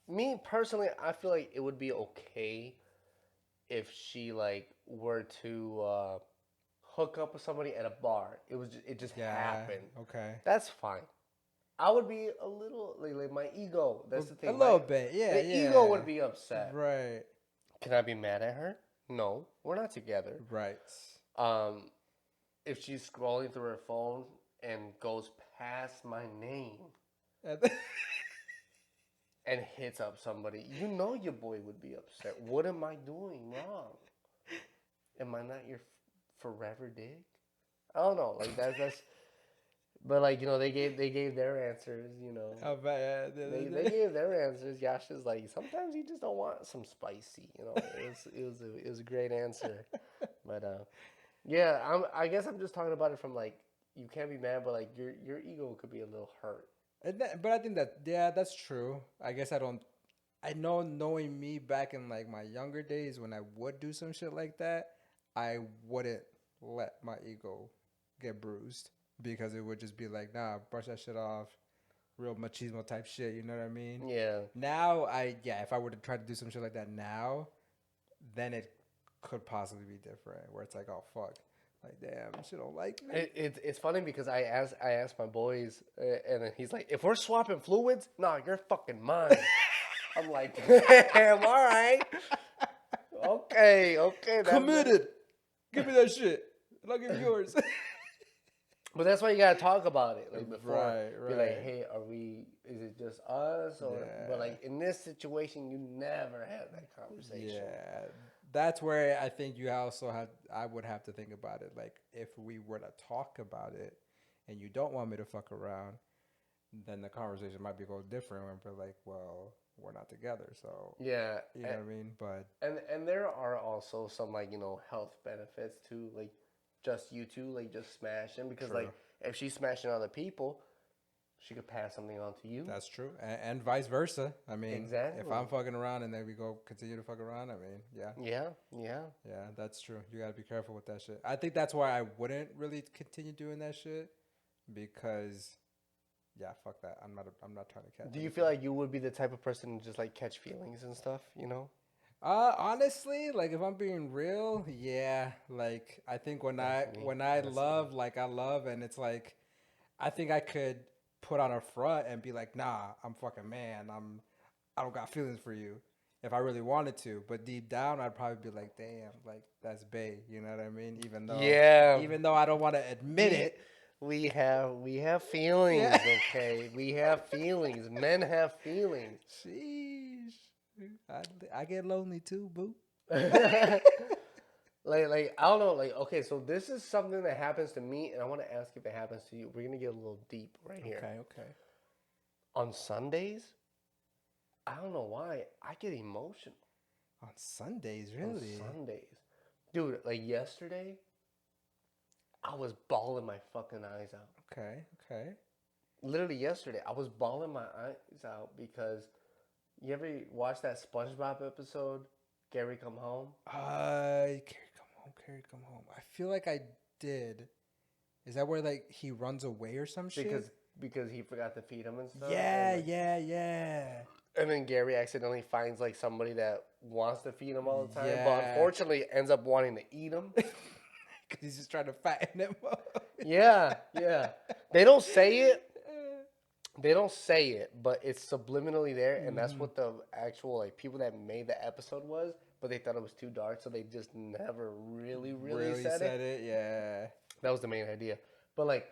me personally, I feel like it would be okay if she like were to hook up with somebody at a bar. It just yeah, happened. okay, That's fine. I would be a little like my ego. That's the a thing. little bit, yeah, The ego yeah, would be upset. right, Can I be mad at her? No, we're not together. right. Um, if she's scrolling through her phone and goes past my name and hits up somebody, you know your boy would be upset. What am I doing wrong? Am I not your forever dick? I don't know. Like that's. But like they gave their answers. How bad? They gave their answers. Yash is like sometimes you just don't want some spicy. It was a great answer. But yeah, I guess I'm just talking about it from like you can't be mad, but like your ego could be a little hurt. But I think that, yeah, that's true. I guess I don't. I know, knowing me back in like my younger days when I would do some shit like that, I wouldn't let my ego get bruised, because it would just be like, nah, brush that shit off, real machismo type shit. You know what I mean? Yeah. Now yeah, if I were to try to do some shit like that now, then it could possibly be different. Where it's like, oh fuck, like damn, she don't like me. It's funny because I asked my boys, and then he's like, if we're swapping fluids, nah, you're fucking mine. I'm like, damn, all right, okay, Committed. Give me that shit, and I'll give you yours. But that's why you gotta talk about it, like before. Right, Be like, right. hey, is it just us, or? But Yeah. like in this situation, you never have that conversation. Yeah, that's where I think you also have. I would have to think about it. Like, if we were to talk about it, and you don't want me to fuck around, then the conversation might be a little different. When we're like, well, we're not together, so Yeah, you know what I mean. But and there are also some like health benefits to like just you two like just smashing because true, like if she's smashing other people, she could pass something on to you. that's true, and vice versa. I mean, if Exactly. I'm fucking around and then we go continue to fuck around, I mean, yeah, Yeah, yeah. yeah, that's true. You gotta be careful with that shit. I think that's why I wouldn't really continue doing that shit, because yeah, fuck that. I'm not trying to catch Do you anything. feel like you would be the type of person to just like catch feelings and stuff? Honestly, like if I'm being real, yeah. Like I think when That's me. I That's me. love, like I love, and it's like I think I could put on a front and be like, nah, I'm fucking man. I don't got feelings for you if I really wanted to. But deep down, I'd probably be like, damn, like that's bae. You know what I mean? Yeah. Even though I don't want to admit We it. we have feelings, Yeah. okay? We have feelings. Men have feelings. Sheesh. I, I get lonely too, boo. Like I don't know, like okay, so this is something that happens to me, and I want to ask if it happens to you. We're gonna get a little deep right here. Okay, okay. On Sundays, I don't know why I get emotional On Sundays, on really? Sundays, dude. Like yesterday, I was bawling my fucking eyes out. Okay, okay. Literally yesterday, I was bawling my eyes out because you ever watch that SpongeBob episode, Gary Come Home? Carrie come home, Carrie come home. I feel like I did. Is that where like he runs away or some because shit? because he forgot to feed him and stuff. Yeah, yeah, yeah. And then Gary accidentally finds like somebody that wants to feed him all the time, but Yeah. unfortunately ends up wanting to eat him. Because he's just trying to fatten him up. Yeah, yeah. They don't say it. They don't say it, but it's subliminally there, and that's Mm-hmm. what the actual like people that made the episode was. But they thought it was too dark, so they just never really Really said said it. it, yeah. That was the main idea. But like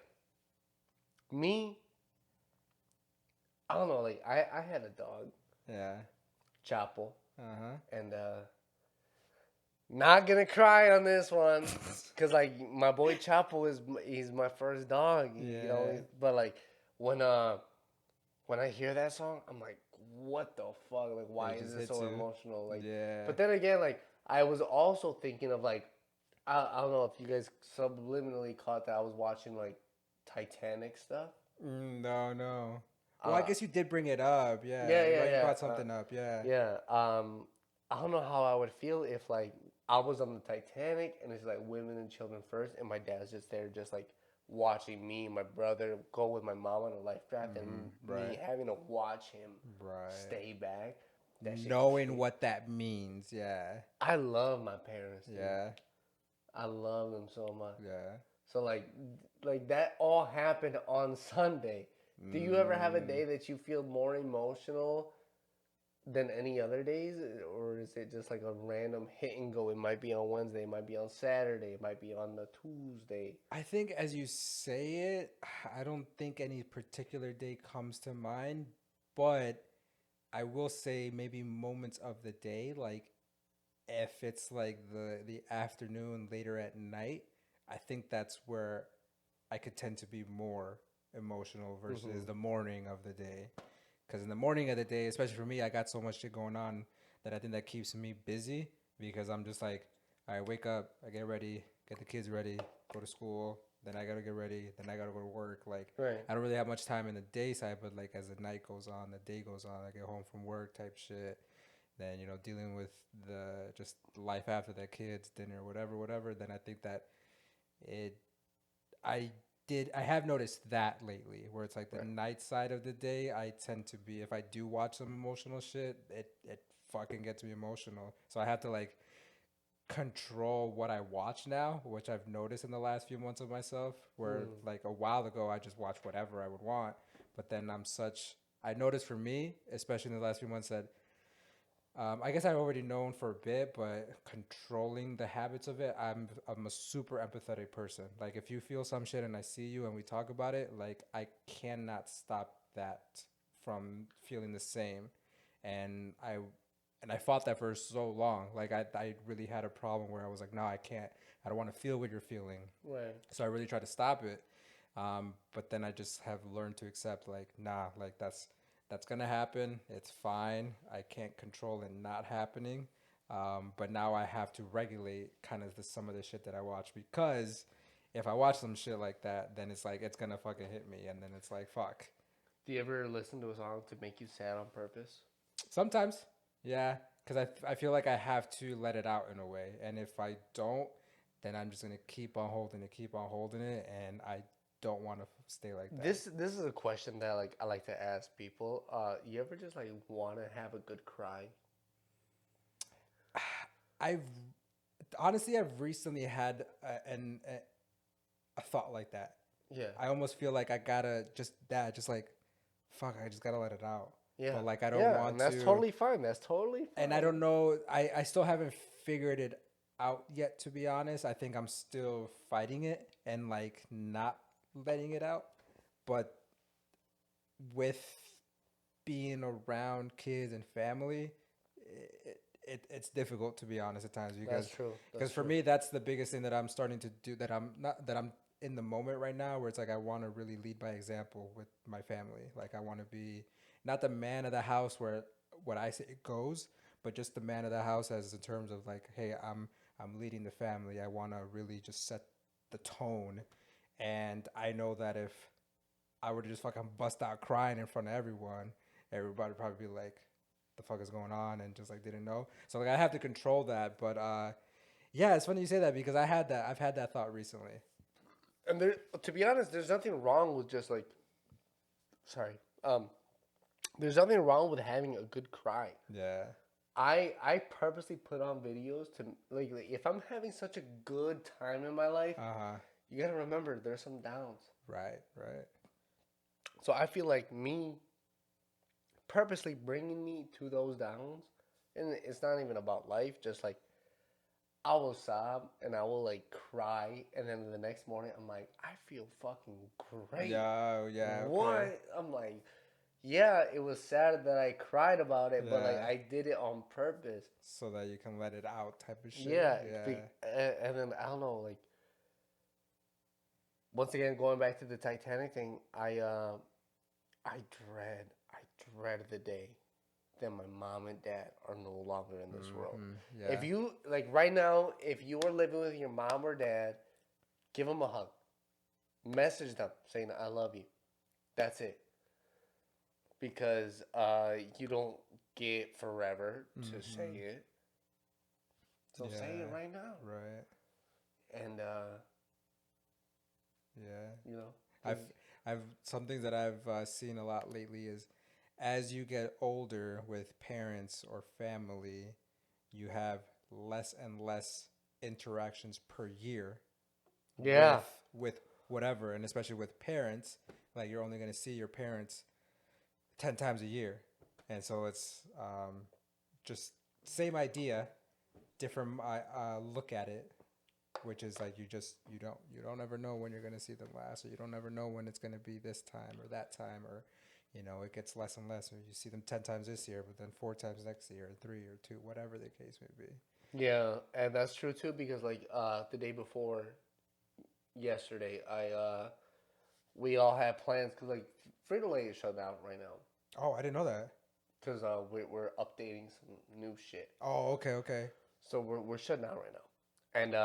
me, I don't know. Like I had a dog, Yeah. Chapo, Uh-huh. and not gonna cry on this one, cause like my boy Chapo he's my first dog, you know. Yeah. But like when when I hear that song, I'm like, what the fuck? Like, why It is just it hits so you. emotional? Like, Yeah. but then again, like I was also thinking of like I don't know if you guys subliminally caught that I was watching like Titanic stuff. No, no. Well, I Uh, guess you did bring it up. Yeah. yeah, yeah, You yeah. brought something up. Yeah. Yeah. I don't know how I would feel if like I was on the Titanic and it's like women and children first, and my dad's just there, just like watching me and my brother go with my mom on a life raft, and me Right. having to watch him Right. stay back. That shit. Knowing what that means. Yeah. I love my parents, dude. Yeah. I love them so much. Yeah. So like that all happened on Sunday. Do you ever have a Mm. day that you feel more emotional than any other days, or is it just like a random hit and go? It might be on Wednesday, it might be on Saturday, it might be on the Tuesday. I think as you say it, I don't think any particular day comes to mind, but I will say maybe moments of the day, like if it's like the afternoon later at night, I think that's where I could tend to be more emotional versus Mm-hmm. the morning of the day. Because in the morning of the day, especially for me, I got so much shit going on that I think that keeps me busy because I'm just like, I wake up, I get ready, get the kids ready, go to school, then I gotta get ready, then I gotta go to work. Like, Right. I don't really have much time in the day side, but like as the night goes on, the day goes on, I get home from work type shit. Then dealing with the just life after that, kids, dinner, whatever. Then I think that it I I have noticed that lately where it's like the Right. night side of the day I tend to be, if I do watch some emotional shit, it fucking gets me emotional. So I have to like control what I watch now, which I've noticed in the last few months of myself, where Mm. like a while ago I just watched whatever I would want, but then I noticed for me, especially in the last few months, that I guess I've already known for a bit, but controlling the habits of it, I'm a super empathetic person. Like if you feel some shit and I see you and we talk about it, like I cannot stop that from feeling the same. And I fought that for so long. Like I really had a problem where I was like, no, I can't. I don't want to feel what you're feeling. Right. So I really tried to stop it. But then I just have learned to accept like, nah, like that's gonna happen. It's fine. I can't control it not happening. But now I have to regulate kind of some of the shit that I watch because if I watch some shit like that, then it's like it's gonna fucking hit me, and then it's like fuck. Do you ever listen to a song to make you sad on purpose? Sometimes, yeah, because I feel like I have to let it out in a way, and if I don't, then I'm just gonna keep on holding it, and I don't want to stay like that. This is a question that like I like to ask people. You ever just like want to have a good cry? I've honestly I've recently had a thought like that. Yeah. I almost feel like I gotta just like fuck, I just gotta let it out. Yeah. But like I don't Yeah, want and that's to, totally fine. That's totally fine. and I don't know. I still haven't figured it out yet. To be honest, I think I'm still fighting it and like not letting it out. But with being around kids and family, it's difficult to be honest at times That's because true. for me that's the biggest thing that I'm starting to do, that I'm in the moment right now where it's like I want to really lead by example with my family. Like I want to be not the man of the house where what I say it goes, but just the man of the house as in terms of like, hey, I'm leading the family. I want to really just set the tone, and I know that if I were to just fucking bust out crying in front of everyone, everybody would probably be like, the fuck is going on, and just like didn't know. So like I have to control that. But yeah, it's funny you say that because I've had that thought recently. And there, to be honest, there's nothing wrong with just like, sorry, um, there's nothing wrong with having a good cry. Yeah. I purposely put on videos to like if I'm having such a good time in my life, Uh-huh. you gotta remember there's some downs. Right, right. So I feel like me purposely bringing me to those downs, and it's not even about life. Just like I will sob and I will like cry, and then the next morning I'm like, I feel fucking great. Yeah, yeah, okay. What? I'm like, yeah, it was sad that I cried about it, but like Yeah. I did it on purpose. So that you can let it out type of shit. Yeah, Yeah. and then I don't know, like once again going back to the Titanic thing, I dread the day that my mom and dad are no longer in this world. Mm-hmm. If Yeah. you like right now, if you are living with your mom or dad, give them a hug, message them saying I love you. That's it, because you don't get forever to say Mm-hmm. it. So say it Yeah. right now, Right. and Yeah. you know, I've because I've some things that I've seen a lot lately is as you get older with parents or family, you have less and less interactions per year yeah, with whatever, and especially with parents, like you're only going to see your parents 10 times a year. And so it's just same idea, different look at it, which is like you don't ever know when you're going to see them last, or you don't ever know when it's going to be this time or that time, or it gets less and less, or you see them 10 times this year but then 4 times next year, or 3 or 2, whatever the case may be. yeah, and that's true too. Because like the day before yesterday, I we all had plans because like Frito Lay is shut down right now Oh, I didn't know that. because we're updating some new shit. Oh, okay, okay. So we're shut down right now, and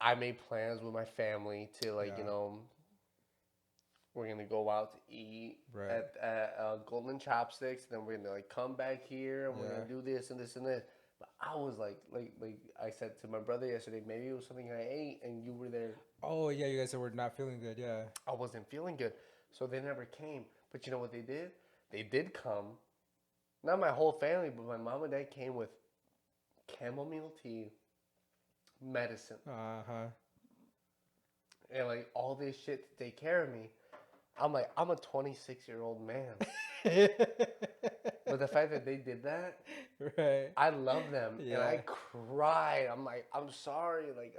I made plans with my family to like Yeah. we're gonna go out to eat Right. at Golden Chopsticks. Then we're gonna like come back here and we're Yeah. gonna do this and this and this. But I was like I said to my brother yesterday, maybe it was something I ate and you were there. Oh, yeah, you guys said we're not feeling good. Yeah. I wasn't feeling good, so they never came. But you know what they did? They did come. Not my whole family, but my mom and dad came with chamomile tea, medicine, Uh-huh. and like all this shit to take care of me. I'm like, I'm a 26-year-old man. But the fact that they did that, Right. I love them, and I Yeah. cried. I'm like, I'm sorry. Like,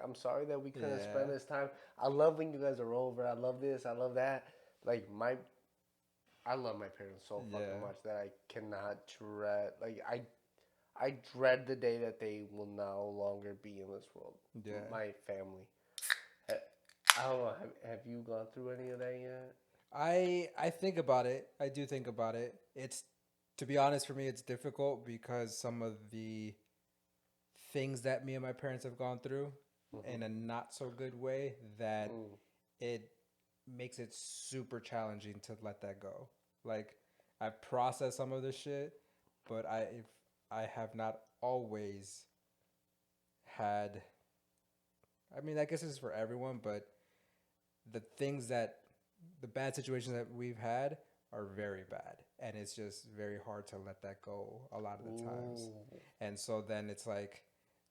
I'm sorry that we couldn't Yeah. spend this time. I love when you guys are over. I love this. I love that. Like I love my parents so fucking Yeah. much that I cannot dread. Like, I dread the day that they will no longer be in this world. Yeah. My family. I don't know. Have you gone through any of that yet? I think about it. I do think about it. It's To be honest, for me it's difficult because some of the things that me and my parents have gone through in a Mm-hmm. not so good way, that Mm. it makes it super challenging to let that go. Like, I've processed some of this shit, but I have not always had, I mean, I guess this is for everyone, but the things that the bad situations that we've had are very bad, and it's just very hard to let that go a lot of the times. Ooh. And so then it's like,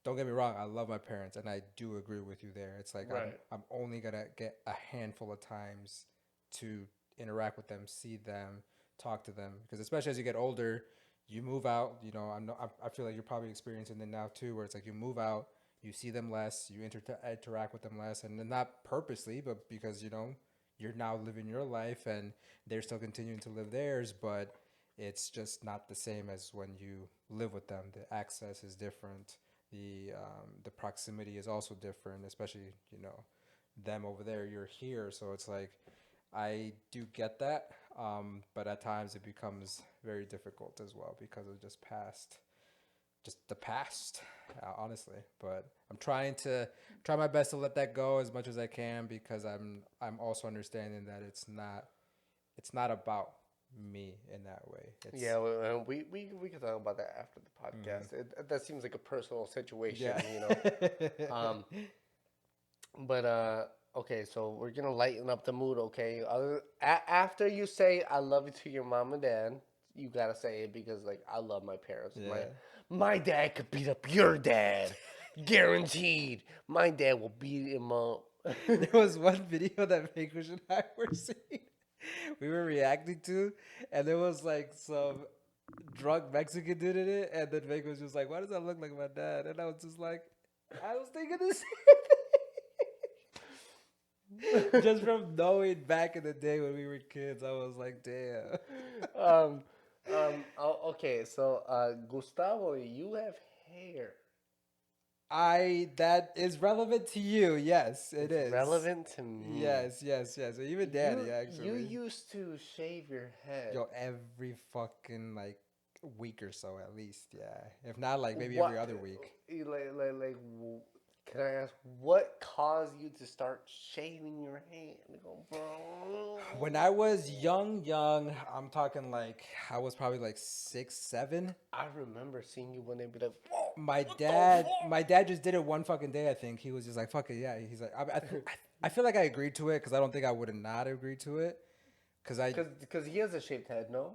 don't get me wrong, I love my parents and I do agree with you there. It's like I'm Right. I'm only gonna get a handful of times to interact with them, see them, talk to them, because especially as you get older, you move out. I feel like you're probably experiencing it now too, where it's like you move out, you see them less, you interact with them less, and then not purposely, but because you're now living your life and they're still continuing to live theirs, but it's just not the same as when you live with them. The access is different. The proximity is also different, especially them over there, you're here, so it's like I do get that, but at times it becomes very difficult as well because of just the past, honestly. But I'm try my best to let that go as much as I can, because I'm also understanding that it's not about me in that way. Yeah, well, we can talk about that after the Mhm. podcast. That seems like a personal situation, Yeah. Um, but Okay, so we're gonna lighten up the mood, okay? After you say "I love you" to your mom and dad, you gotta say it because, like, I love my parents. My Yeah. my dad could beat up your dad, guaranteed. My dad will beat him up. There was one video that Vegas and I were seeing. We were reacting to, and there was like some drunk Mexican dude in it, and then Vegas was just like, "Why does that look like my dad?" And I was just like, I was thinking the same thing. Just from knowing back in the day when we were kids, I was like, "Damn." um, okay, so Gustavo, you have hair. I that is relevant to you. Yes, it It's is. relevant to me. Yes, yes, yes. Even Daddy You actually. used to shave your head. Yo, every fucking like week or so at least, yeah. If not like maybe every What, other week. can I ask what caused you to start shaving your head? Like, oh, bro. When I was young, I'm talking like I was probably like 6, 7. I remember seeing you one day be like, whoa, My what the dad, fuck? my dad just did it one fucking day. I think he was just like, "Fuck it, yeah." He's like, I feel like I agreed to it because I don't think I would have not agreed to it because I Because he has a shaved head, no?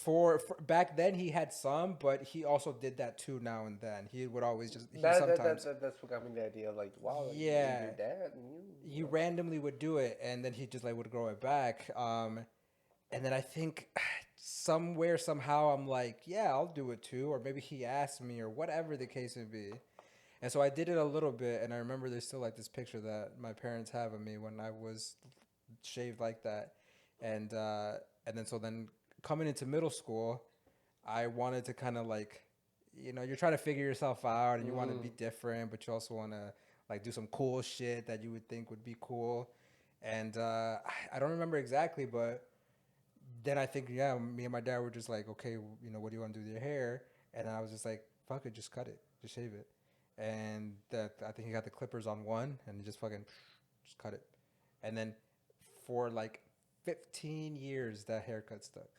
for back then he had some, but he also did that too now and then. He would always just he sometimes That's what got me the idea. Like, wow, like, yeah your dad. he randomly would do it and then he just like would grow it back. And then I think somewhere somehow I'm like, yeah, I'll do it too, or maybe he asked me or whatever the case may be. And so I did it a little bit, and I remember there's still like this picture that my parents have of me when I was shaved like that, and uh, and then so then coming into middle school, I wanted to kind of like, you're trying to figure yourself out, and you want to be different, but you also want to like do some cool shit that you would think would be cool, and I don't remember exactly, but then I think yeah, me and my dad were just like, okay, what do you want to do with your hair? And I was just like, fuck it, just cut it, just shave it. And that I think he got the clippers on one, and he just fucking just cut it. And then for like 15 years, that haircut stuck.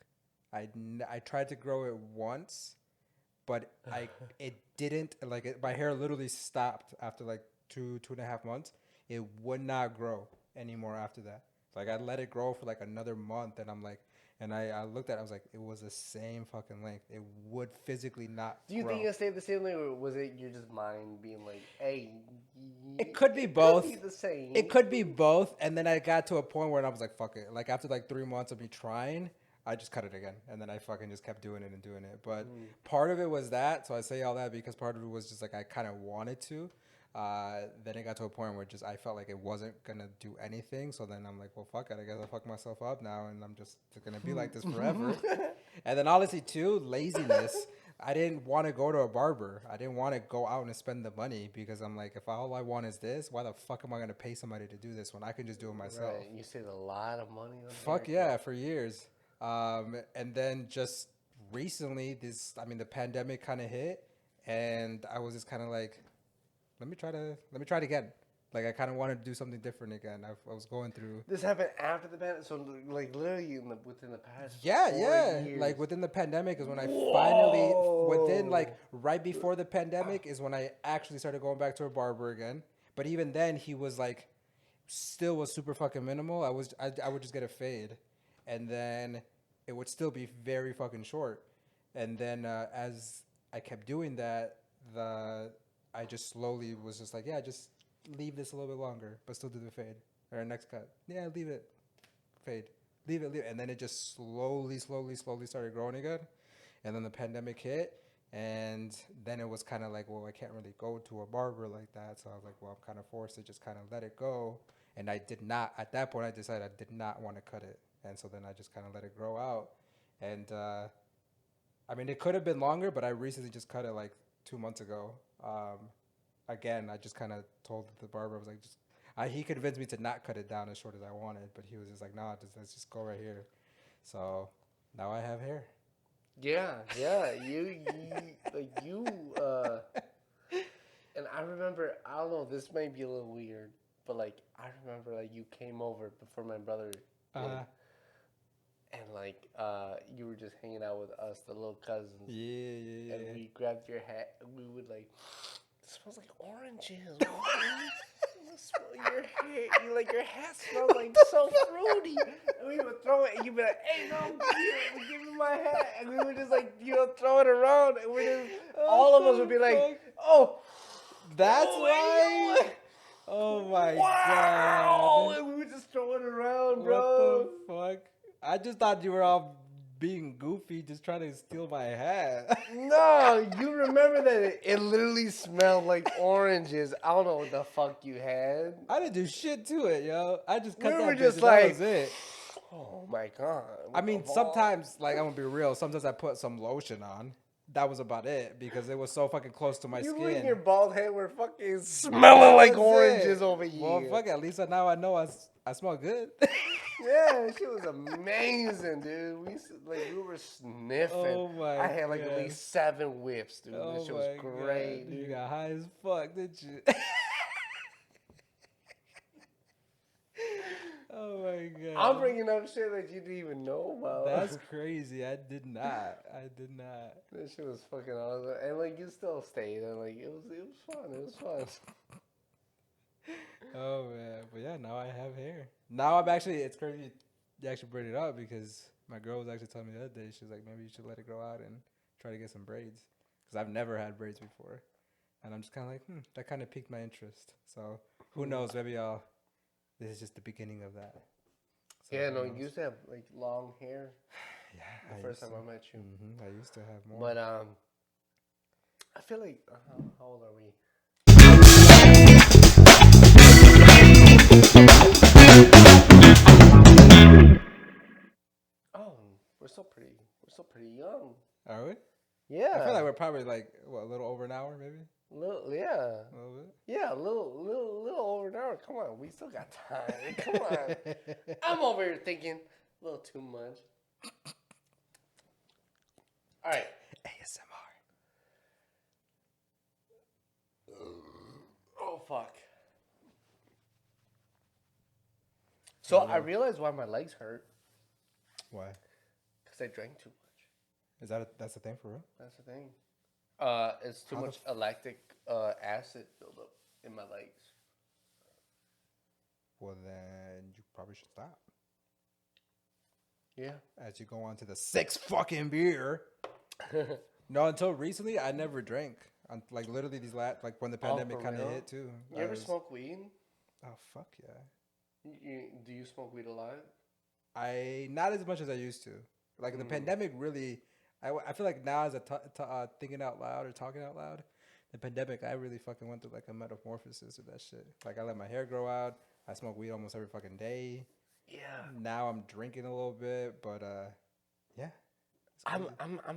I tried to grow it once, but it didn't my hair literally stopped after like 2.5 months. It would not grow anymore after that. Like I let it grow for like another month, and I'm like, and I looked at it, I was like, it was the same fucking length. It would physically not Do you think grow. it stayed the same, or was it your just mind being like, "Hey, It could be it could be both. the same"? It could be both. And then I got to a point where I was like, fuck it. Like after like 3 months of me trying, I just cut it again. And then I fucking just kept doing it and doing it. But part of it was that. So I say all that because part of it was just like I kind of wanted to. Then it got to a point where just I felt like it wasn't gonna do anything. So then I'm like, well, fuck it. I guess I fuck myself up now, and I'm just gonna be like this forever. And then honestly, too, laziness. I didn't want to go to a barber. I didn't want to go out and spend the money because I'm like, if all I want is this, why the fuck am I gonna pay somebody to do this when I can just do it myself? Right, you saved a lot of money on Fuck yeah, for years. And then just recently, the pandemic kind of hit, and I was just kind of like, let me try it again. Like I kind of wanted to do something different again. I was going through. This happened after the pandemic, so like literally within the past Yeah, 4 years. like within the pandemic is when I finally, within Whoa. like right before the pandemic is when I actually started going back to a barber again. But even then, he was like, still was super fucking minimal. I would just get a fade, and then it would still be very fucking short. And then as I kept doing that, I just slowly was just like, yeah, just leave this a little bit longer, but still do the fade or next cut. Yeah, leave it, fade, leave it, and then it just slowly started growing again. And then the pandemic hit, and then it was kind of like, well, I can't really go to a barber like that, so I was like, well, I'm kind of forced to just kind of let it go. And I did not at that point. I decided I did not want to cut it, and so then I just kind of let it grow out. And it could have been longer, but I recently just cut it like 2 months ago. Again, I just kind of told the barber, I was like, he convinced me to not cut it down as short as I wanted, but he was just like, nah, let's just go right here. So now I have hair. Yeah, yeah. You and I remember, I don't know, this may be a little weird, but like I remember like you came over before my brother did, Uh, and like you were just hanging out with us, the little cousins, yeah. and we grabbed your hat, and we would like, it smells like oranges. What your hair, your hat smells like so fruity. And we would throw it, and you'd be like, "Hey, no, give me my hat," and we would just throw it around, and we just all of us would be like, "Oh, That's oh, why. hey, yo, Oh my wow!" god. And we would just throw it around, What the bro. fuck? I just thought you were all being goofy, just trying to steal my hat. No, you remember that it literally smelled like oranges. I don't know what the fuck you had. I didn't do shit to it, yo. I just cut We were that bitch just and that like, was it. oh my god. I what mean, the fuck? sometimes, like, I'm gonna be real. Sometimes I put some lotion on. That was about it because it was so fucking close to my You skin. and your bald head were fucking smelling like That's oranges it. over Well, here. fuck it. At least now I know I smell good. Yeah, she was amazing, dude. We were sniffing. Oh my I had like at God. least 7 whiffs, dude. Oh This shit was my great, God. You dude. got high as fuck, didn't you? Oh my God. I'm bringing up shit that you didn't even know about. That's crazy. I did not. I did not. That shit was fucking awesome, and like you still stayed, and like it was fun. It was fun. Oh man. But yeah, now I have hair. Now I'm actually, it's crazy you actually bring it up because my girl was actually telling me the other day, she was like, maybe you should let it grow out and try to get some braids. Because I've never had braids before. And I'm just kind of like, that kind of piqued my interest. So who knows? Maybe this is just the beginning of that. So Yeah, who no, you knows? used to have like long hair Yeah. the first time I met you. I used to have more. But I feel like how old are we? Oh, we're still pretty young. Are we? Yeah. I feel like we're probably like, what, a little over an hour maybe? Yeah. A little bit? Yeah, a little over an hour. Come on, we still got time. Come on. I'm over here thinking a little too much. All right. ASMR. Oh fuck. So I realized why my legs hurt Why? because I drank too much. That's the thing for real? That's the thing. It's too How the much lactic acid buildup in my legs. Well, then you probably should stop. Yeah. As you go on to the 6th fucking beer. No, until recently, I never drank. Like literally these like when the pandemic for kind of real? hit too. You ever smoke weed? Oh fuck yeah! Do you smoke weed a lot? I not as much as I used to. Like the pandemic really, I feel like now as a thinking out loud or talking out loud, the pandemic I really fucking went through like a metamorphosis of that shit. Like I let my hair grow out. I smoke weed almost every fucking day. Yeah. Now I'm drinking a little bit, but yeah. I'm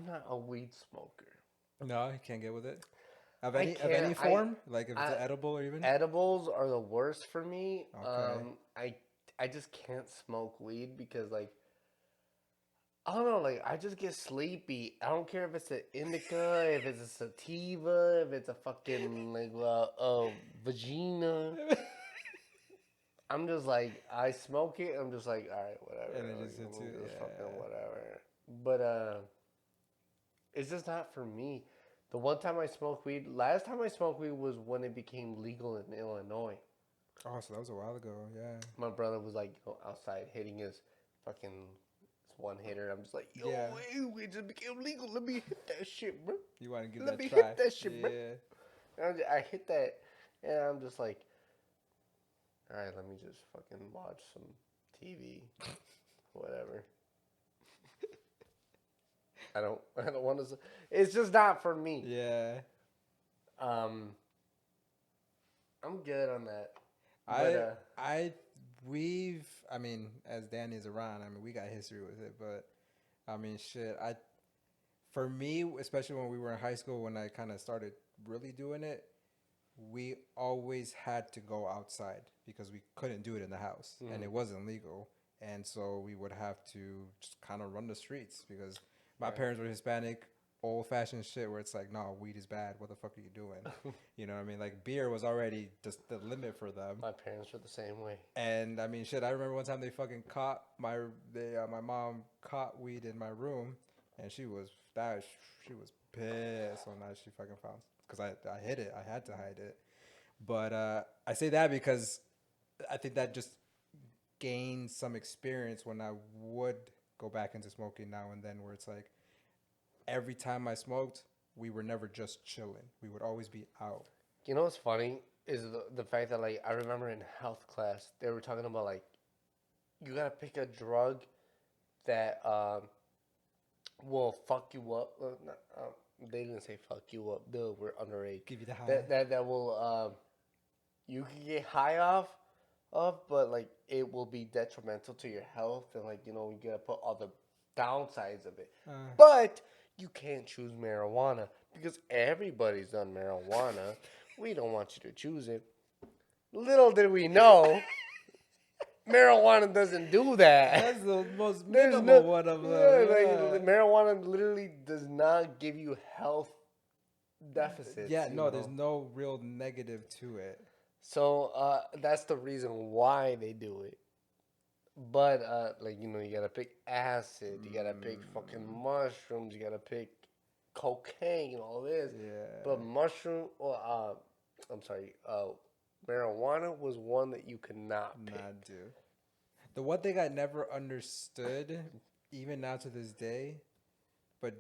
not a weed smoker. No, you can't get with it. Of I any can't. form, like if it's edible or even. Edibles are the worst for me. Okay. I just can't smoke weed because like I don't know, like I just get sleepy. I don't care if it's an indica, if it's a sativa, if it's a fucking like vagina. I'm just like I smoke it. I'm just like all right, whatever. And it like, just hits I'm you, just yeah. fucking whatever. But it's just not for me. The one time I smoked weed, last time I smoked weed was when it became legal in Illinois. Oh, so that was a while ago. Yeah. My brother was like outside hitting his fucking one hitter. I'm just like, yo, Yeah. it just became legal. Let me hit that shit, bro. You want to give Let that me a try? hit that shit, bro. Yeah. And I hit that, and I'm just like, all right, let me just fucking watch some TV, whatever. I don't want to. It's just not for me. Yeah. I'm good on that. I mean, as Danny is around, I mean, we got history with it, but I mean, shit, for me, especially when we were in high school, when I kind of started really doing it, we always had to go outside because we couldn't do it in the house and it wasn't legal. And so we would have to just kind of run the streets because my parents were Hispanic, old fashioned shit where it's like, no, weed is bad. What the fuck are you doing? You know what I mean? Like beer was already just the limit for them. My parents were the same way. And I mean, shit, I remember one time they fucking caught my mom caught weed in my room and she was pissed when she fucking found, because I hid it. I had to hide it. But I say that because I think that just gained some experience when I would go back into smoking now and then, where it's like every time I smoked, we were never just chilling. We would always be out. You know what's funny is the fact that like I remember in health class they were talking about like you gotta pick a drug that will fuck you up. Not, they didn't say fuck you up. Dude, we're underage. Give you the high. That will you can get high off of, but like it will be detrimental to your health and like you gotta put all the downsides of it. But you can't choose marijuana because everybody's done marijuana. We don't want you to choose it. Little did we know, marijuana doesn't do that. That's the most There's minimal no, one of them. yeah, like marijuana literally does not give you health deficits. Yeah, you no, there's know? no real negative to it. So that's the reason why they do it. But like you gotta pick acid, you gotta pick fucking mushrooms, you gotta pick cocaine, all this. Yeah. But I'm sorry, marijuana was one that you could not pick. Not do. The one thing I never understood, even now to this day, but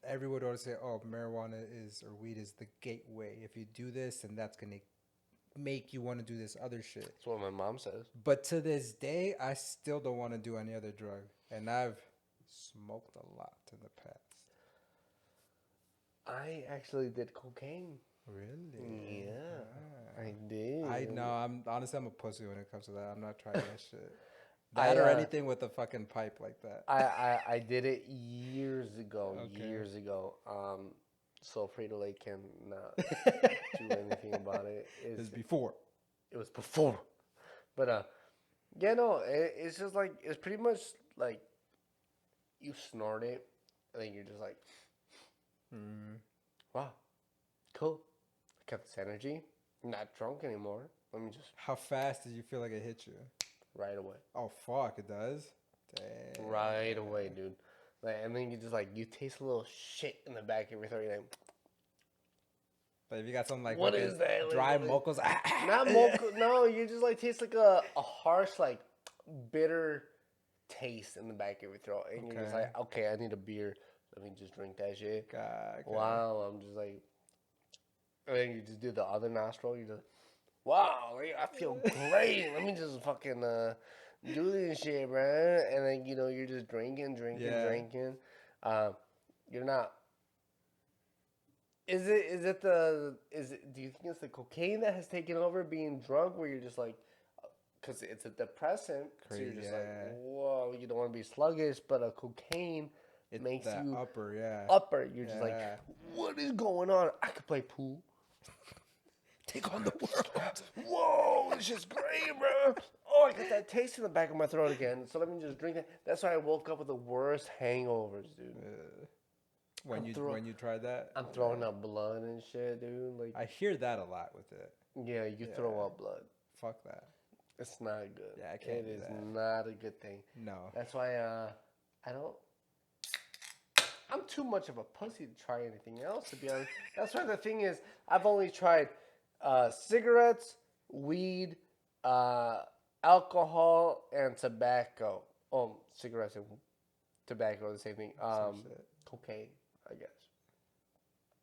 everyone would always say, "Oh, marijuana is or weed is the gateway. If you do this, then that's gonna make you want to do this other shit." That's what my mom says. But to this day, I still don't want to do any other drug, and I've smoked a lot in the past. I actually did cocaine. Really? Yeah, I did. I know. I'm honestly, I'm a pussy when it comes to that. I'm not trying that shit. That or anything with a fucking pipe like that. I did it years ago. Okay. Years ago. So Frito Lay cannot do anything about it. It was before. It was before, but yeah, no, it's just like it's pretty much like you snort it, and then you're just like, wow, cool. I kept this energy. I'm not drunk anymore. Let me just How fast did you feel like it hit you? right away. Oh fuck, it does. Damn. Right away, dude. Like, and then you just like you taste a little shit in the back of your throat. You're like, But if you got something like what fucking is that? dry Like, mocos, not mocha. No, you just like taste like a harsh, like bitter taste in the back of your throat, and you're just Okay. like, okay, I need a beer. Let me just drink that shit. God, Wow, I'm just like, and then you just do the other nostril. You just, wow, like, I feel great. Let me just fucking do this shit, bro. And then you're just drinking. Yeah. You're not. Is it do you think it's the cocaine that has taken over being drunk where you're just like, because it's a depressant, so you're just like, whoa, you don't want to be sluggish, but a cocaine makes that you upper, yeah. upper. You're just like, Yeah. what is going on? I could play pool. Take on the world. Whoa, this is great, bro. Oh, I got that taste in the back of my throat again. So let me just drink it. That's why I woke up with the worst hangovers, dude. When you tried that, I'm throwing up blood and shit, dude. Like, I hear that a lot with it. yeah, you throw up blood. Fuck that. It's not good. Yeah, I can't It do is that. not a good thing. No. That's why I don't. I'm too much of a pussy to try anything else, to be honest. That's why the thing is, I've only tried cigarettes, weed, alcohol, and tobacco. Oh, cigarettes and tobacco are the same thing. shit. Cocaine, I guess.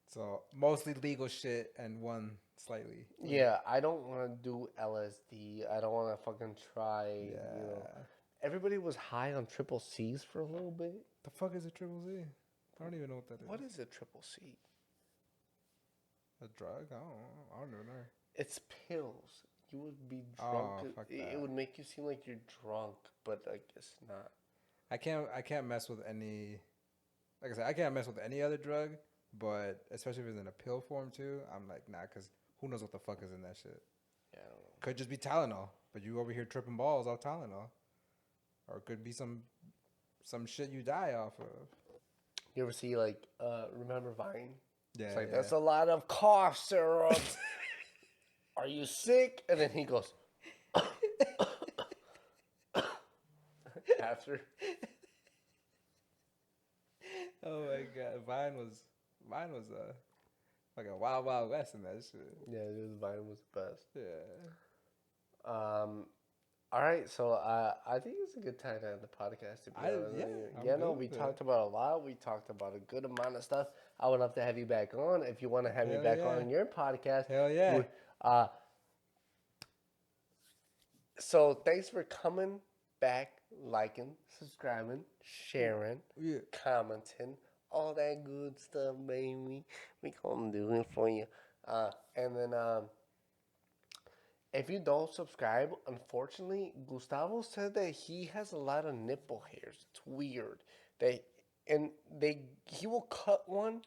So mostly legal shit and one slightly. Yeah, I don't want to do LSD. I don't want to fucking try. Yeah. Everybody was high on triple C's for a little bit. The fuck is a triple Z? I don't even know what that is. What is a triple C? A drug? I don't know. It's pills. You would be Oh, drunk. fuck It that. would make you seem like you're drunk, but I guess not. I can't mess with any. Like I said, I can't mess with any other drug, but especially if it's in a pill form too, I'm like, nah, because who knows what the fuck is in that shit? Yeah, I don't know. Could just be Tylenol, but you over here tripping balls off Tylenol, or it could be some shit you die off of. You ever see remember Vine? Yeah, It's like yeah. that's a lot of cough syrup. Are you sick? And then he goes after. Oh my god, Vine was Like a Wild Wild West and that shit. Yeah, Vine was the best. Yeah. All right, so I think it's a good time to end the podcast. To be honest, with you. I'm Yeah, good no, we with it. talked about a lot. We talked about a good amount of stuff. I would love to have you back on if you want to have me Hell back yeah. on your podcast. Hell yeah. So thanks for coming back, liking, subscribing, sharing, Yeah. commenting, all that good stuff, baby. We gonna do it for you. And then if you don't subscribe, unfortunately, Gustavo said that he has a lot of nipple hairs. It's weird. He will cut one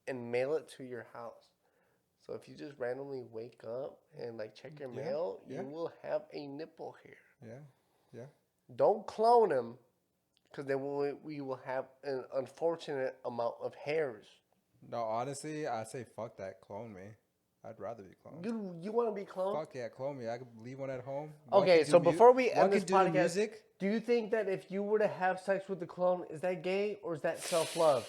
and mail it to your house. So if you just randomly wake up and like check your mail, yeah. you will have a nipple hair. Yeah. Yeah. Don't clone him, because then we will have an unfortunate amount of hairs. No, honestly, I say fuck that. Clone me. I'd rather be cloned. You want to be cloned? Fuck yeah, clone me. I could leave one at home. Okay, so before we end this do the podcast, music. do you think that if you were to have sex with the clone, is that gay or is that self-love?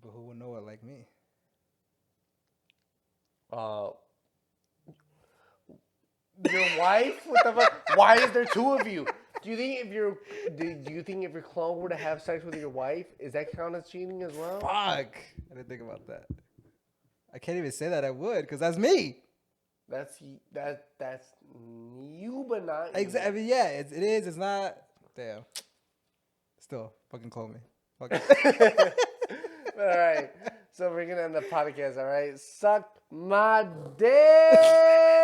But who would know it like me? Your wife? What the fuck? Why is there two of you? Do you think if your clone were to have sex with your wife, is that count as cheating as well? Fuck! I didn't think about that. I can't even say that I would, because that's me. That's you, but not you. Exactly. Yeah, it is. It's not. Damn. Still, fucking clone me. Fuck it. All right. So we're gonna end the podcast. All right. Suck my dick.